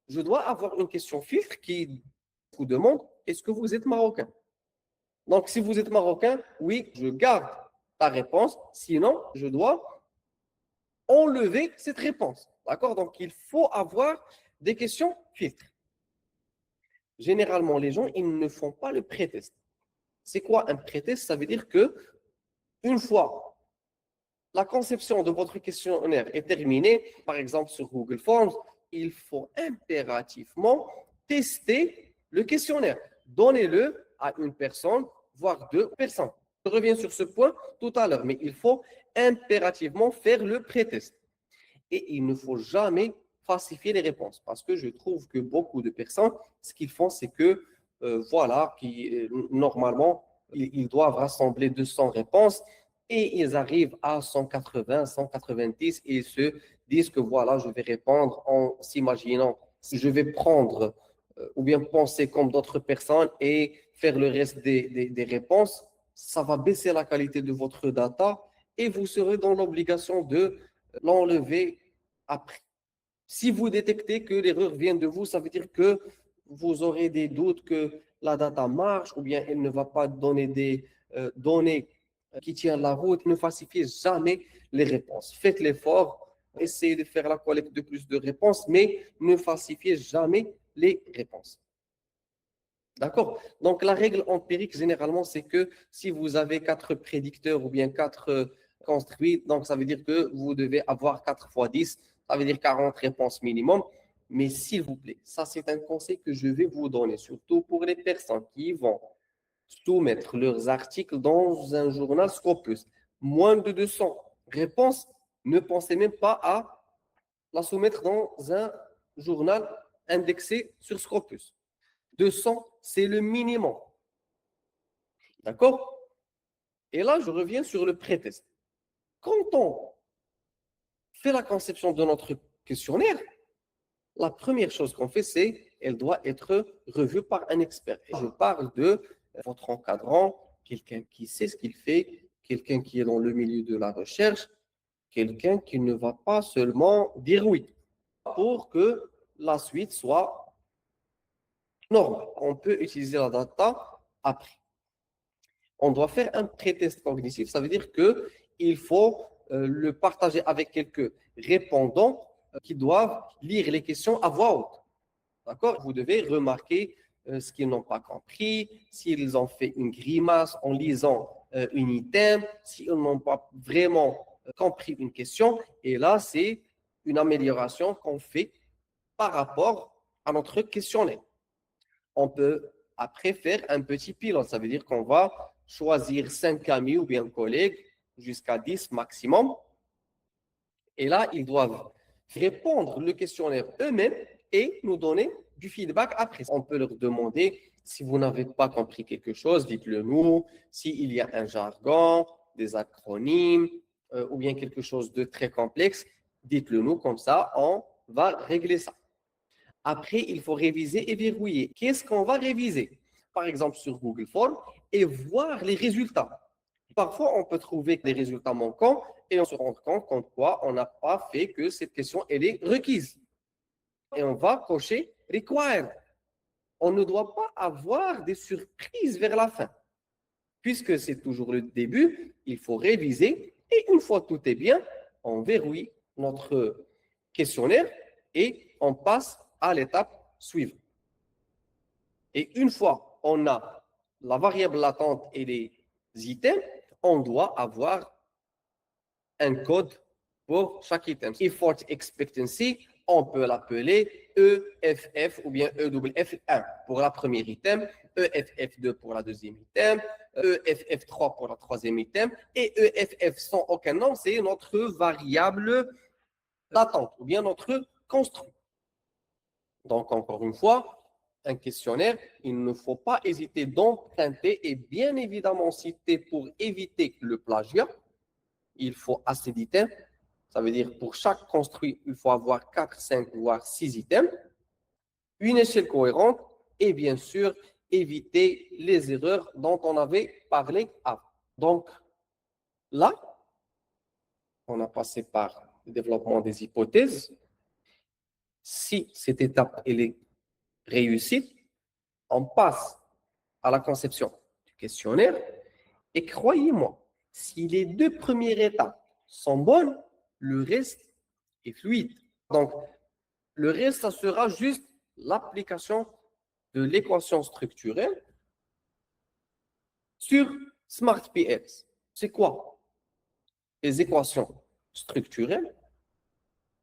je dois avoir une question filtre qui vous demande, est-ce que vous êtes marocain? Donc, si vous êtes marocain, oui, je garde ta réponse. Sinon, je dois enlever cette réponse. D'accord? Donc, il faut avoir des questions filtres. généralement, les gens, ils ne font pas le pré-test. C'est quoi un pré-test? Ça veut dire que une fois la conception de votre questionnaire est terminée, par exemple sur Google Forms, il faut impérativement tester le questionnaire. Donnez-le à une personne, voire deux personnes. Je reviens sur ce point tout à l'heure, mais il faut impérativement faire le pré-test. Et il ne faut jamais falsifier les réponses parce que je trouve que beaucoup de personnes, ce qu'ils font, c'est que, voilà, normalement, ils doivent rassembler 200 réponses et ils arrivent à 180, 190 et ils se disent que voilà, je vais répondre en s'imaginant, je vais prendre ou bien penser comme d'autres personnes et faire le reste des réponses. Ça va baisser la qualité de votre data et vous serez dans l'obligation de l'enlever après. Si vous détectez que l'erreur vient de vous, ça veut dire que vous aurez des doutes que la data marche ou bien elle ne va pas donner des données qui tiennent la route. Ne falsifiez jamais les réponses. Faites l'effort, essayez de faire la collecte de plus de réponses, mais ne falsifiez jamais les réponses. D'accord? Donc, la règle empirique, généralement, c'est que si vous avez 4 prédicteurs ou bien 4 construits, donc ça veut dire que vous devez avoir 4 fois 10, ça veut dire 40 réponses minimum. Mais s'il vous plaît, ça, c'est un conseil que je vais vous donner, surtout pour les personnes qui vont soumettre leurs articles dans un journal Scopus. Moins de 200 réponses, ne pensez même pas à la soumettre dans un journal indexé sur Scopus. 200, c'est le minimum. D'accord? Et là, je reviens sur le pré-test. Quand on fait la conception de notre questionnaire, la première chose qu'on fait, c'est qu'elle doit être revue par un expert. Je parle de votre encadrant, quelqu'un qui sait ce qu'il fait, quelqu'un qui est dans le milieu de la recherche, quelqu'un qui ne va pas seulement dire oui pour que la suite soit normale. On peut utiliser la data après. On doit faire un pré-test cognitif. Ça veut dire qu'il faut le partager avec quelques répondants qui doivent lire les questions à voix haute. D'accord? Vous devez remarquer ce qu'ils n'ont pas compris, s'ils ont fait une grimace en lisant un item, s'ils n'ont pas vraiment compris une question. Et là, c'est une amélioration qu'on fait par rapport à notre questionnaire. On peut après faire un petit pilote. Ça veut dire qu'on va choisir 5 amis ou bien collègues, jusqu'à 10 maximum. Et là, ils doivent répondre le questionnaire eux-mêmes et nous donner du feedback après. On peut leur demander si vous n'avez pas compris quelque chose, dites-le nous. S'il y a un jargon, des acronymes ou bien quelque chose de très complexe, dites-le nous. Comme ça, on va régler ça. Après, il faut réviser et verrouiller. Qu'est-ce qu'on va réviser? Par exemple, sur Google Forms et voir les résultats. Parfois, on peut trouver des résultats manquants et on se rend compte qu'en quoi on n'a pas fait que cette question elle est requise. Et on va cocher required. On ne doit pas avoir des surprises vers la fin. Puisque c'est toujours le début, il faut réviser et une fois tout est bien, on verrouille notre questionnaire et on passe à l'étape suivante. Et une fois on a la variable latente et les items, on doit avoir un code pour chaque item. Effort expectancy, on peut l'appeler EFF ou bien EWF1 pour la première item, EFF2 pour la deuxième item, EFF3 pour la troisième item et EFF sans aucun nom, c'est notre variable latente ou bien notre construit. Donc, encore une fois, un questionnaire, il ne faut pas hésiter d'emprunter et bien évidemment citer pour éviter le plagiat. Il faut assez d'items. Ça veut dire pour chaque construit, il faut avoir 4, 5, voire 6 items. Une échelle cohérente et bien sûr, éviter les erreurs dont on avait parlé avant. Donc, là, on a passé par le développement des hypothèses. Si cette étape elle est réussie, on passe à la conception du questionnaire. Et croyez-moi, si les 2 premières étapes sont bonnes, le reste est fluide. Donc, le reste, ça sera juste l'application de l'équation structurelle sur SmartPLS. C'est quoi? Les équations structurelles,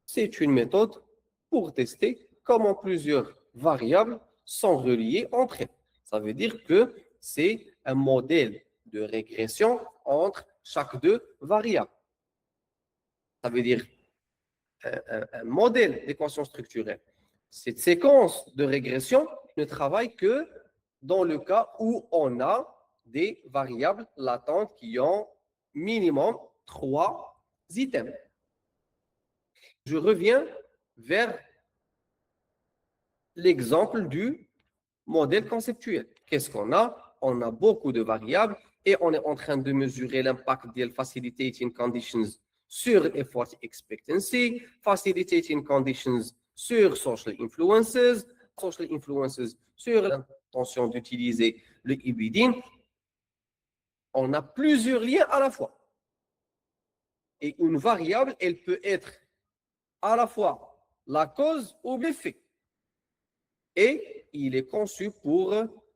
c'est une méthode pour tester comment plusieurs variables sont reliées entre elles. Ça veut dire que c'est un modèle de régression entre chaque deux variables. Ça veut dire un modèle d'équation structurelle. Cette séquence de régression ne travaille que dans le cas où on a des variables latentes qui ont minimum 3 items. Je reviens vers l'exemple du modèle conceptuel. Qu'est-ce qu'on a? On a beaucoup de variables et on est en train de mesurer l'impact des facilitating conditions sur effort expectancy, facilitating conditions sur social influences sur l'intention d'utiliser le e-bidding. On a plusieurs liens à la fois. Et une variable, elle peut être à la fois la cause ou l'effet. Et il est conçu pour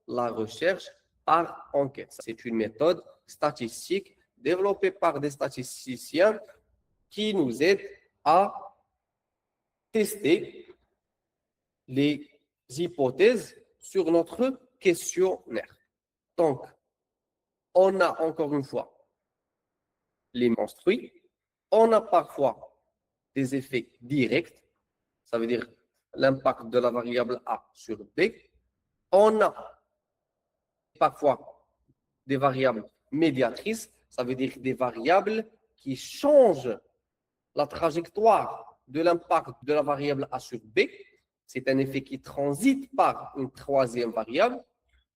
la recherche par enquête. C'est une méthode statistique développée par des statisticiens qui nous aide à tester les hypothèses sur notre questionnaire. Donc, on a encore une fois les construits, on a parfois des effets directs, ça veut dire l'impact de la variable A sur B, on a parfois des variables médiatrices, ça veut dire des variables qui changent la trajectoire de l'impact de la variable A sur B. C'est un effet qui transite par une troisième variable.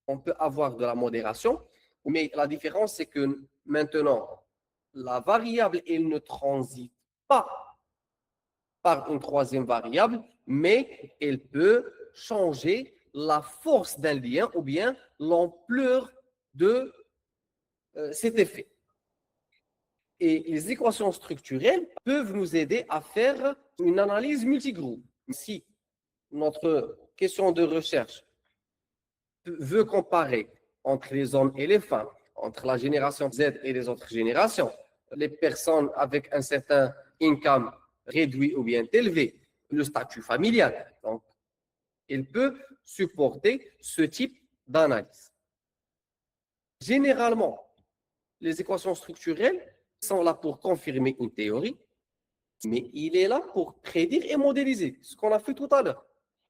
On peut avoir de la modération, mais la différence, c'est que maintenant, la variable, elle ne transite pas par une troisième variable, mais elle peut changer la force d'un lien ou bien l'ampleur de cet effet. Et les équations structurelles peuvent nous aider à faire une analyse multigroupe. Si notre question de recherche veut comparer entre les hommes et les femmes, entre la génération Z et les autres générations, les personnes avec un certain income réduit ou bien élevé, le statut familial. Donc, il peut supporter ce type d'analyse. Généralement, les équations structurelles sont là pour confirmer une théorie, mais il est là pour prédire et modéliser, ce qu'on a fait tout à l'heure.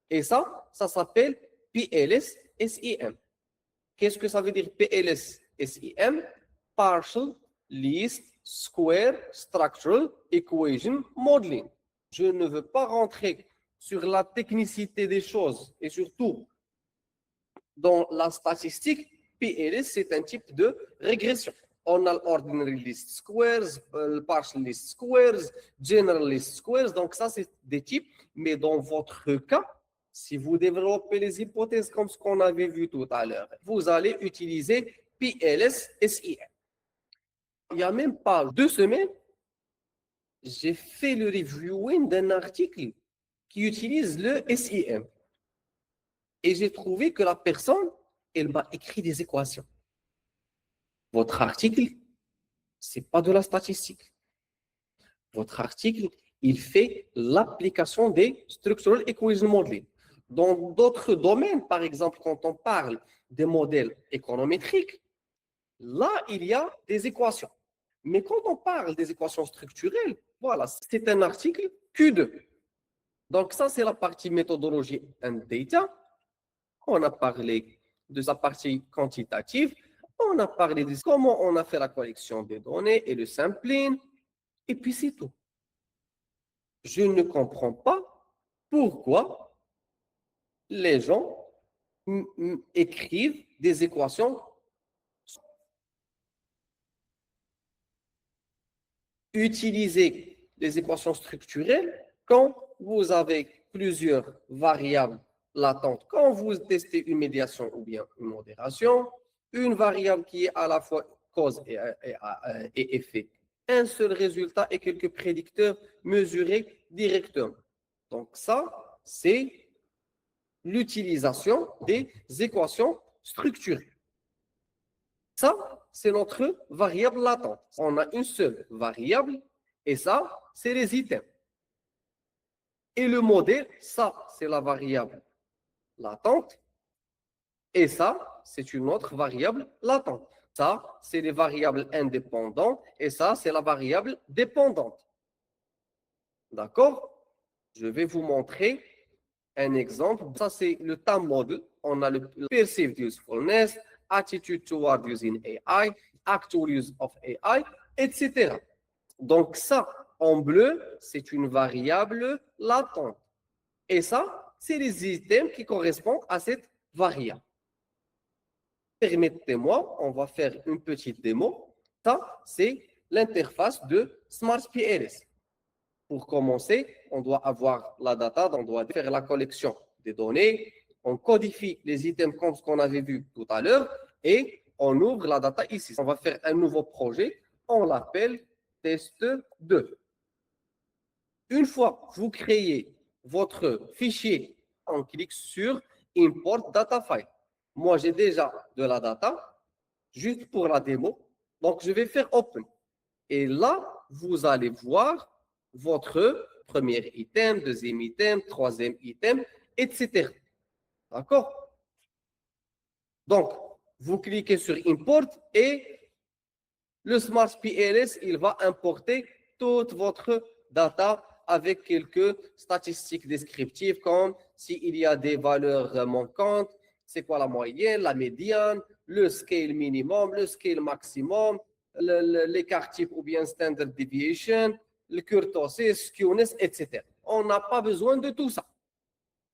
Et ça s'appelle PLS-SIM. Qu'est-ce que ça veut dire PLS-SIM? Partial Least Square Structural Equation Modeling. Je ne veux pas rentrer sur la technicité des choses et surtout dans la statistique. PLS, c'est un type de régression. On a l'ordinary least squares, partial least squares, general least squares. Donc ça, c'est des types. Mais dans votre cas, si vous développez les hypothèses comme ce qu'on avait vu tout à l'heure, vous allez utiliser PLS-SIM. Il n'y a même pas 2 semaines, j'ai fait le reviewing d'un article qui utilise le SIM. Et j'ai trouvé que la personne, elle m'a écrit des équations. Votre article, ce n'est pas de la statistique. Votre article, il fait l'application des Structural Equation Modeling. Dans d'autres domaines, par exemple, quand on parle des modèles économétriques, là, il y a des équations. Mais quand on parle des équations structurelles, voilà, c'est un article Q2. Donc ça, c'est la partie méthodologie and data. On a parlé de sa partie quantitative. On a parlé de comment on a fait la collection des données et le sampling. Et puis c'est tout. Je ne comprends pas pourquoi les gens écrivent des équations. Utilisez les équations structurelles quand vous avez plusieurs variables latentes. Quand vous testez une médiation ou bien une modération, une variable qui est à la fois cause et effet. Un seul résultat et quelques prédicteurs mesurés directement. Donc ça, c'est l'utilisation des équations structurées. Ça, c'est notre variable latente. On a une seule variable et ça, c'est les items. Et le modèle, ça, c'est la variable latente et ça, c'est une autre variable latente. Ça, c'est les variables indépendantes et ça, c'est la variable dépendante. D'accord? Je vais vous montrer un exemple. Ça, c'est le time model. On a le perceived usefulness, attitude toward using AI, actual use of AI, etc. Donc ça, en bleu, c'est une variable latente. Et ça, c'est les items qui correspondent à cette variable. Permettez-moi, on va faire une petite démo. Ça, c'est l'interface de SmartPLS. Pour commencer, on doit avoir la data, on doit faire la collection des données, on codifie les items comme ce qu'on avait vu tout à l'heure et on ouvre la data ici. On va faire un nouveau projet, on l'appelle test 2. Une fois que vous créez votre fichier, on clique sur Import Data File. Moi, j'ai déjà de la data, juste pour la démo. Donc, je vais faire Open. Et là, vous allez voir votre premier item, deuxième item, troisième item, etc. D'accord? Donc, vous cliquez sur Import et le SmartPLS, il va importer toute votre data avec quelques statistiques descriptives comme s'il y a des valeurs manquantes, c'est quoi la moyenne, la médiane, le scale minimum, le scale maximum, l'écart type ou bien standard deviation, le kurtosis, skewness, etc. On n'a pas besoin de tout ça.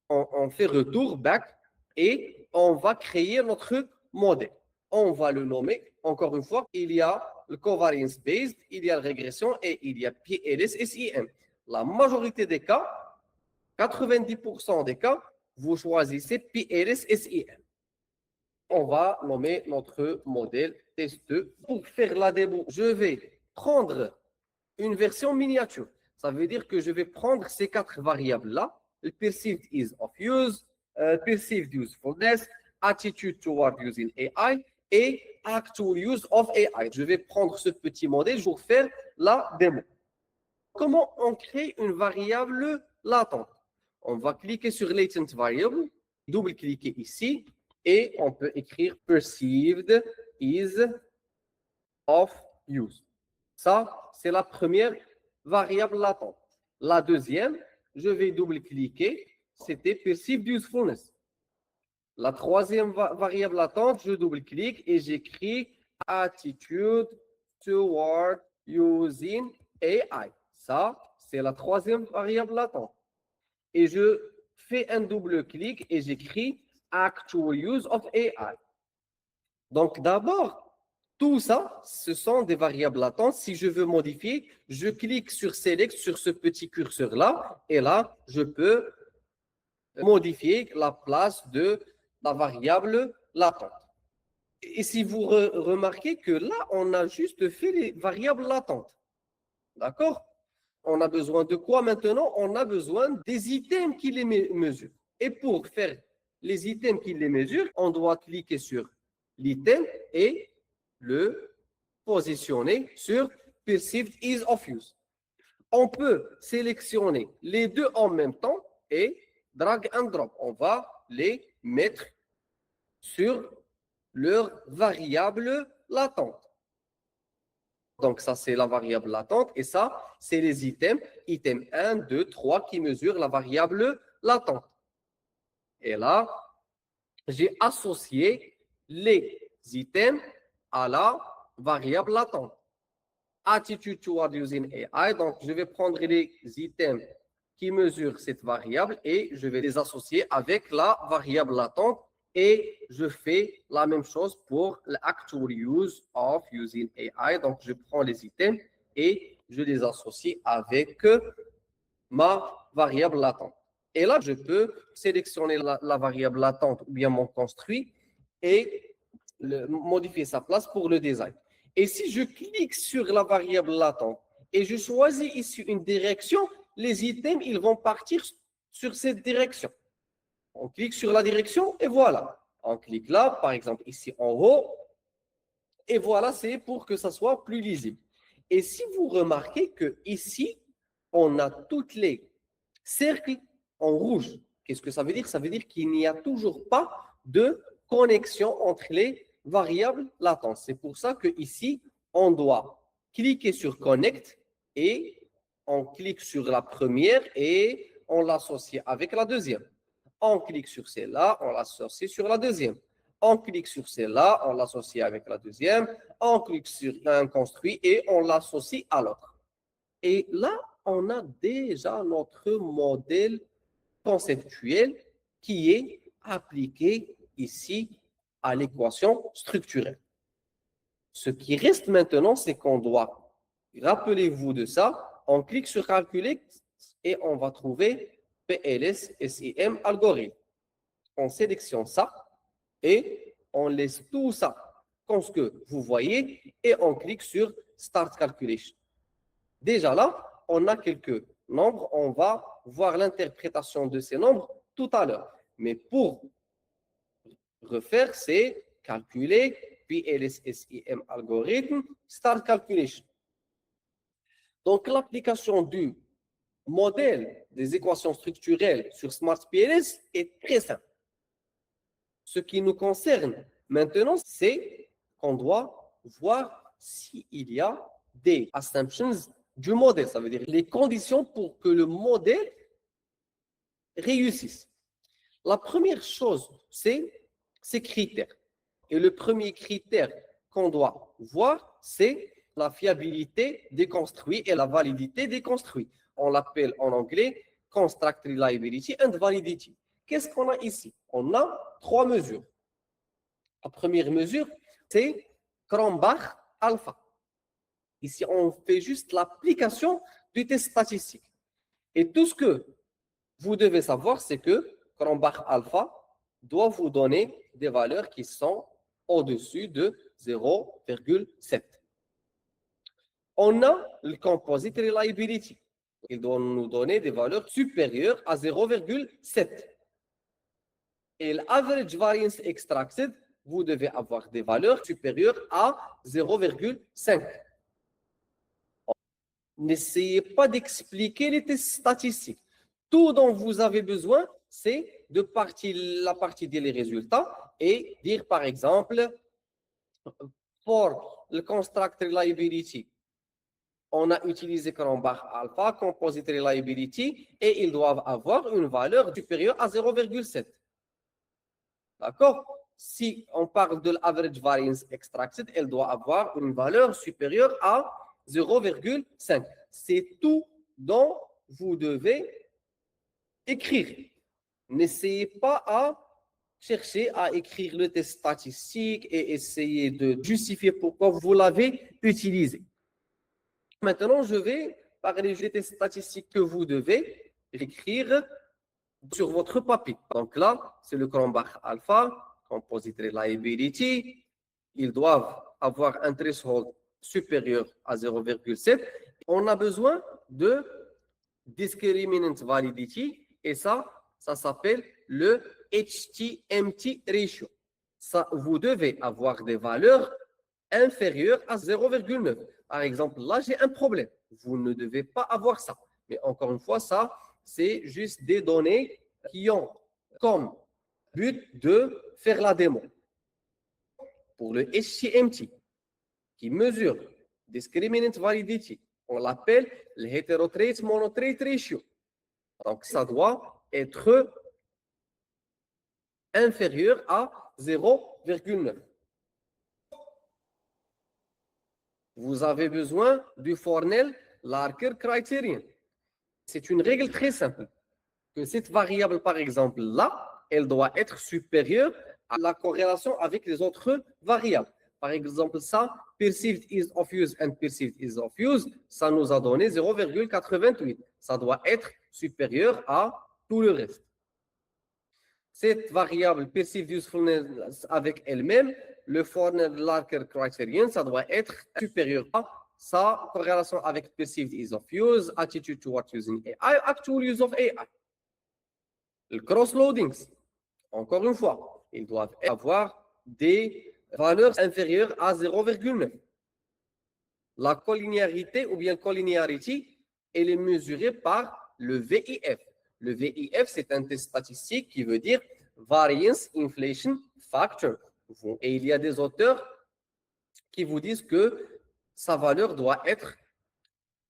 On fait retour, back, et on va créer notre modèle. On va le nommer, encore une fois, il y a le covariance based, il y a la régression et il y a PLS SIM. La majorité des cas, 90% des cas, vous choisissez PLS SIM. On va nommer notre modèle test 2. Pour faire la démo, je vais prendre une version miniature. Ça veut dire que je vais prendre ces 4 variables-là, le perceived ease of use, perceived usefulness, attitude toward using AI et actual use of AI. Je vais prendre ce petit modèle pour faire la démo. Comment on crée une variable latente? On va cliquer sur latent variable, double-cliquer ici et on peut écrire perceived ease of use. Ça, c'est la première variable latente. La deuxième, je vais double-cliquer, c'était perceived usefulness. La troisième variable latente, je double-clique et j'écris attitude toward using AI. Ça, c'est la troisième variable latente. Et je fais un double-clic et j'écris actual use of AI. Donc, d'abord, tout ça, ce sont des variables latentes. Si je veux modifier, je clique sur Select, sur ce petit curseur-là, et là, je peux modifier la place de la variable latente. Et si vous remarquez que là, on a juste fait les variables latentes. D'accord? On a besoin de quoi maintenant? On a besoin des items qui les mesurent. Et pour faire les items qui les mesurent, on doit cliquer sur l'item et le positionner sur Perceived Ease of Use. On peut sélectionner les deux en même temps et drag and drop. On va les mettre sur leur variable latente. Donc, ça, c'est la variable latente. Et ça, c'est les items. Item 1, 2, 3 qui mesurent la variable latente. Et là, j'ai associé les items à la variable latente. Attitude toward using AI. Donc, je vais prendre les items qui mesurent cette variable et je vais les associer avec la variable latente. Et je fais la même chose pour l'actual use of using AI. Donc, je prends les items et je les associe avec ma variable latente. Et là, je peux sélectionner la variable latente ou bien mon construit et modifier sa place pour le design. Et si je clique sur la variable latente et je choisis ici une direction, les items, ils vont partir sur cette direction. On clique sur la direction et voilà. On clique là, par exemple ici en haut. Et voilà, c'est pour que ça soit plus lisible. Et si vous remarquez que ici, on a toutes les cercles en rouge. Qu'est-ce que ça veut dire? Ça veut dire qu'il n'y a toujours pas de connexion entre les variables latentes. C'est pour ça que ici, on doit cliquer sur Connect et on clique sur la première et on l'associe avec la deuxième. On clique sur celle-là, on l'associe sur la deuxième. On clique sur celle-là, on l'associe avec la deuxième. On clique sur un construit et on l'associe à l'autre. Et là, on a déjà notre modèle conceptuel qui est appliqué ici à l'équation structurelle. Ce qui reste maintenant, c'est qu'on doit, rappelez-vous de ça, on clique sur calculer et on va trouver PLS SIM algorithme. On sélectionne ça et on laisse tout ça comme ce que vous voyez et on clique sur Start Calculation. Déjà là, on a quelques nombres, on va voir l'interprétation de ces nombres tout à l'heure. Mais pour refaire, c'est calculer PLS-SIM algorithme, Start Calculation. Donc l'application du modèle des équations structurelles sur SmartPLS est très simple. Ce qui nous concerne maintenant, c'est qu'on doit voir s'il y a des assumptions du modèle. Ça veut dire les conditions pour que le modèle réussisse. La première chose, c'est ces critères. Et le premier critère qu'on doit voir, c'est la fiabilité des construits et la validité des construits. On l'appelle en anglais Construct Reliability and Validity. Qu'est-ce qu'on a ici? On a trois mesures. La première mesure, c'est Cronbach alpha. Ici, on fait juste l'application du test statistique. Et tout ce que vous devez savoir, c'est que Cronbach alpha doit vous donner des valeurs qui sont au-dessus de 0,7. On a le Composite Reliability. Il doit nous donner des valeurs supérieures à 0,7. Et l'Average Variance Extracted, vous devez avoir des valeurs supérieures à 0,5. N'essayez pas d'expliquer les tests statistiques. Tout dont vous avez besoin, c'est de la partie des résultats et dire par exemple, pour le Construct Reliability, on a utilisé Cronbach alpha, Composite Reliability, et ils doivent avoir une valeur supérieure à 0,7. D'accord? Si on parle de l'Average Variance Extracted, elle doit avoir une valeur supérieure à 0,5. C'est tout dont vous devez écrire. N'essayez pas à chercher à écrire le test statistique et essayer de justifier pourquoi vous l'avez utilisé. Maintenant, je vais parler des tests statistiques que vous devez écrire sur votre papier. Donc là, c'est le Cronbach alpha, Composite Reliability. Ils doivent avoir un threshold supérieur à 0,7. On a besoin de Discriminant Validity et ça s'appelle le HTMT ratio. Ça, vous devez avoir des valeurs inférieures à 0,9. Par exemple, là, j'ai un problème. Vous ne devez pas avoir ça. Mais encore une fois, ça, c'est juste des données qui ont comme but de faire la démo. Pour le HTMT, qui mesure Discriminant Validity, on l'appelle le Heterotrait Monotrait Ratio. Donc, ça doit être inférieur à 0,9. Vous avez besoin du Fornell-Larker Criterion. C'est une règle très simple. Que cette variable, par exemple, là, elle doit être supérieure à la corrélation avec les autres variables. Par exemple, ça, perceived ease of use and perceived ease of use, ça nous a donné 0,88. Ça doit être supérieur à tout le reste. Cette variable perceived usefulness avec elle-même, le Fornell-Larker criterion, ça doit être supérieur à sa corrélation avec perceived ease of use, attitude toward using AI, actual use of AI. Le cross-loadings, Encore une fois, ils doivent avoir des valeurs inférieures à 0,9. La collinéarité ou bien collinearity, elle est mesurée par le VIF. Le VIF, c'est un test statistique qui veut dire Variance Inflation Factor. Et il y a des auteurs qui vous disent que sa valeur doit être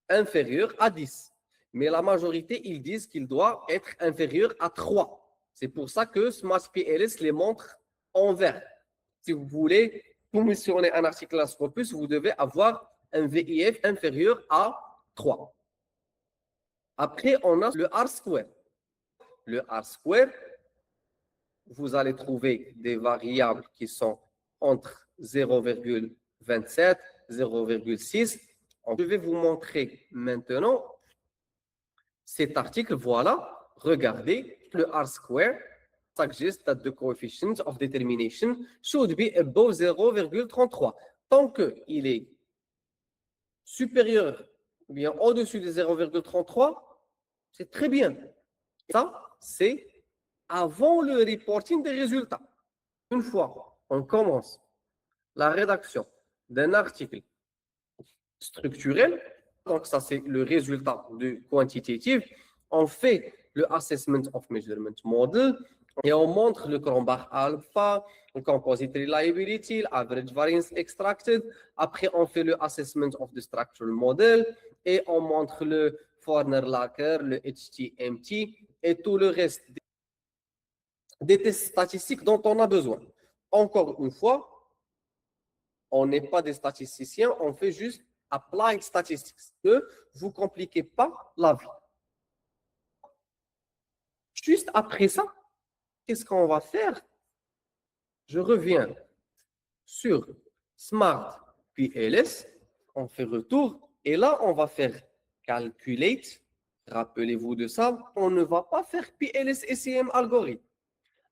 inférieure à 10. Mais la majorité, ils disent qu'il doit être inférieur à 3. C'est pour ça que SmartPLS les montre en vert. Si vous voulez commissionner un article à Scopus, vous devez avoir un VIF inférieur à 3. Après, on a le R-square. Le R-square, vous allez trouver des variables qui sont entre 0,27, 0,6. Je vais vous montrer maintenant cet article. Voilà, regardez, le R-square suggests that the coefficient of determination should be above 0,33. Tant qu'il est supérieur ou bien au-dessus de 0,33, c'est très bien. Ça, c'est avant le reporting des résultats. Une fois on commence la rédaction d'un article structurel, donc ça c'est le résultat du quantitative, on fait le assessment of measurement model et on montre le Cronbach alpha, le composite reliability, average variance extracted. Après, on fait le assessment of the structural model et on montre le Forner-Lacker, le HTMT et tout le reste des tests statistiques dont on a besoin. Encore une fois, on n'est pas des statisticiens, on fait juste applied statistics. Ne vous compliquez pas la vie. Juste après ça, qu'est-ce qu'on va faire? Je reviens sur Smart PLS, on fait retour, et là, on va faire calculate. Rappelez-vous de ça, on ne va pas faire PLS SEM algorithme.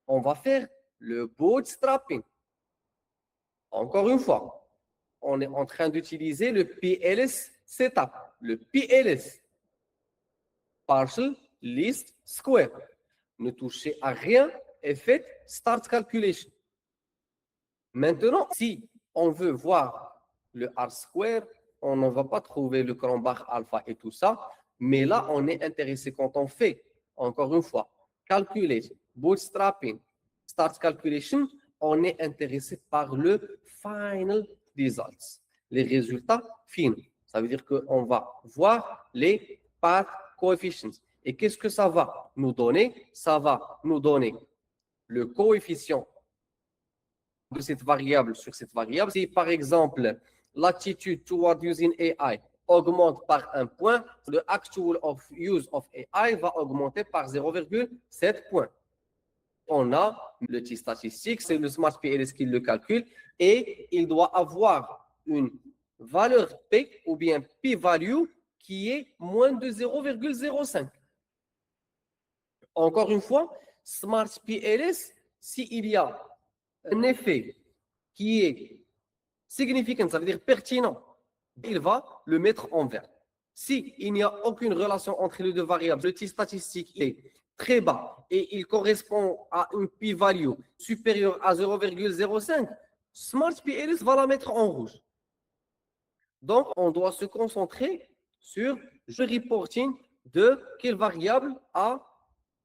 On va faire le bootstrapping. Encore une fois, on est en train d'utiliser le PLS setup, le PLS, Partial Least Square. Ne touchez à rien et faites Start Calculation. Maintenant, si on veut voir le R-square, on ne va pas trouver le Cronbach alpha et tout ça, mais là, on est intéressé quand on fait, encore une fois, calculate, bootstrapping, start calculation, on est intéressé par le final results, les résultats finaux. Ça veut dire qu'on va voir les path coefficients. Et qu'est-ce que ça va nous donner? Ça va nous donner le coefficient de cette variable sur cette variable. Si par exemple, l'attitude toward using AI augmente par un point, le actual of use of AI va augmenter par 0,7 points. On a le t statistique, c'est le Smart PLS qui le calcule, et il doit avoir une valeur P ou bien P-value qui est moins de 0,05. Encore une fois, Smart PLS, s'il y a un effet qui est significant, ça veut dire pertinent, il va le mettre en vert. S'il n'y a aucune relation entre les deux variables, le t statistique est très bas et il correspond à une p-value supérieure à 0,05, Smart PLS va la mettre en rouge. Donc, on doit se concentrer sur le reporting de quelle variable a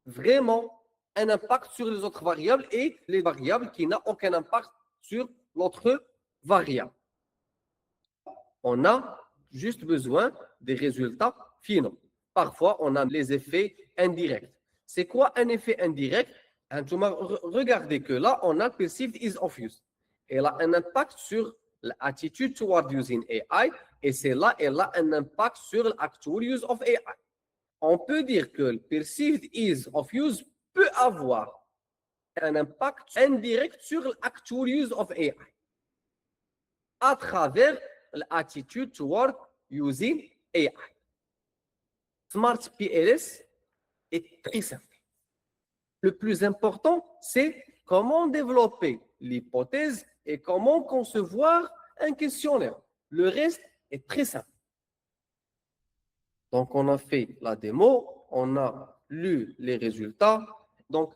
vraiment un impact sur les autres variables et les variables qui n'ont aucun impact sur l'autre variable. On a juste besoin des résultats finaux. Parfois, on a les effets indirects. C'est quoi un effet indirect? Regardez que là, on a perceived ease of use. Elle a un impact sur l'attitude toward using AI et c'est là, elle a un impact sur l'actual use of AI. On peut dire que le perceived ease of use peut avoir un impact indirect sur l'actual use of AI à travers l'attitude toward using AI. Smart PLS est très simple. Le plus important, c'est comment développer l'hypothèse et comment concevoir un questionnaire. Le reste est très simple. Donc, on a fait la démo, on a lu les résultats. Donc,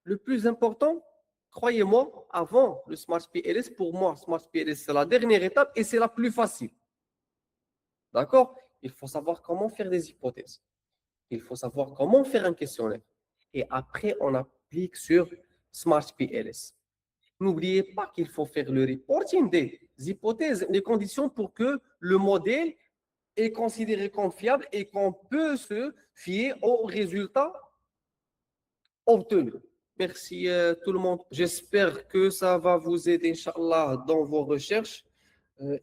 le plus important, croyez-moi, avant le Smart PLS, pour moi, Smart PLS, c'est la dernière étape et c'est la plus facile. D'accord? Il faut savoir comment faire des hypothèses. Il faut savoir comment faire un questionnaire. Et après, on applique sur Smart PLS. N'oubliez pas qu'il faut faire le reporting des hypothèses, des conditions pour que le modèle est considéré comme fiable et qu'on peut se fier aux résultats obtenus. Merci tout le monde. J'espère que ça va vous aider, Inch'Allah, dans vos recherches.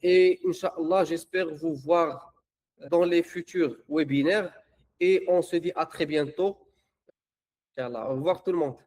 Et Inch'Allah, j'espère vous voir dans les futurs webinaires. Et on se dit à très bientôt. Inch'Allah. Au revoir tout le monde.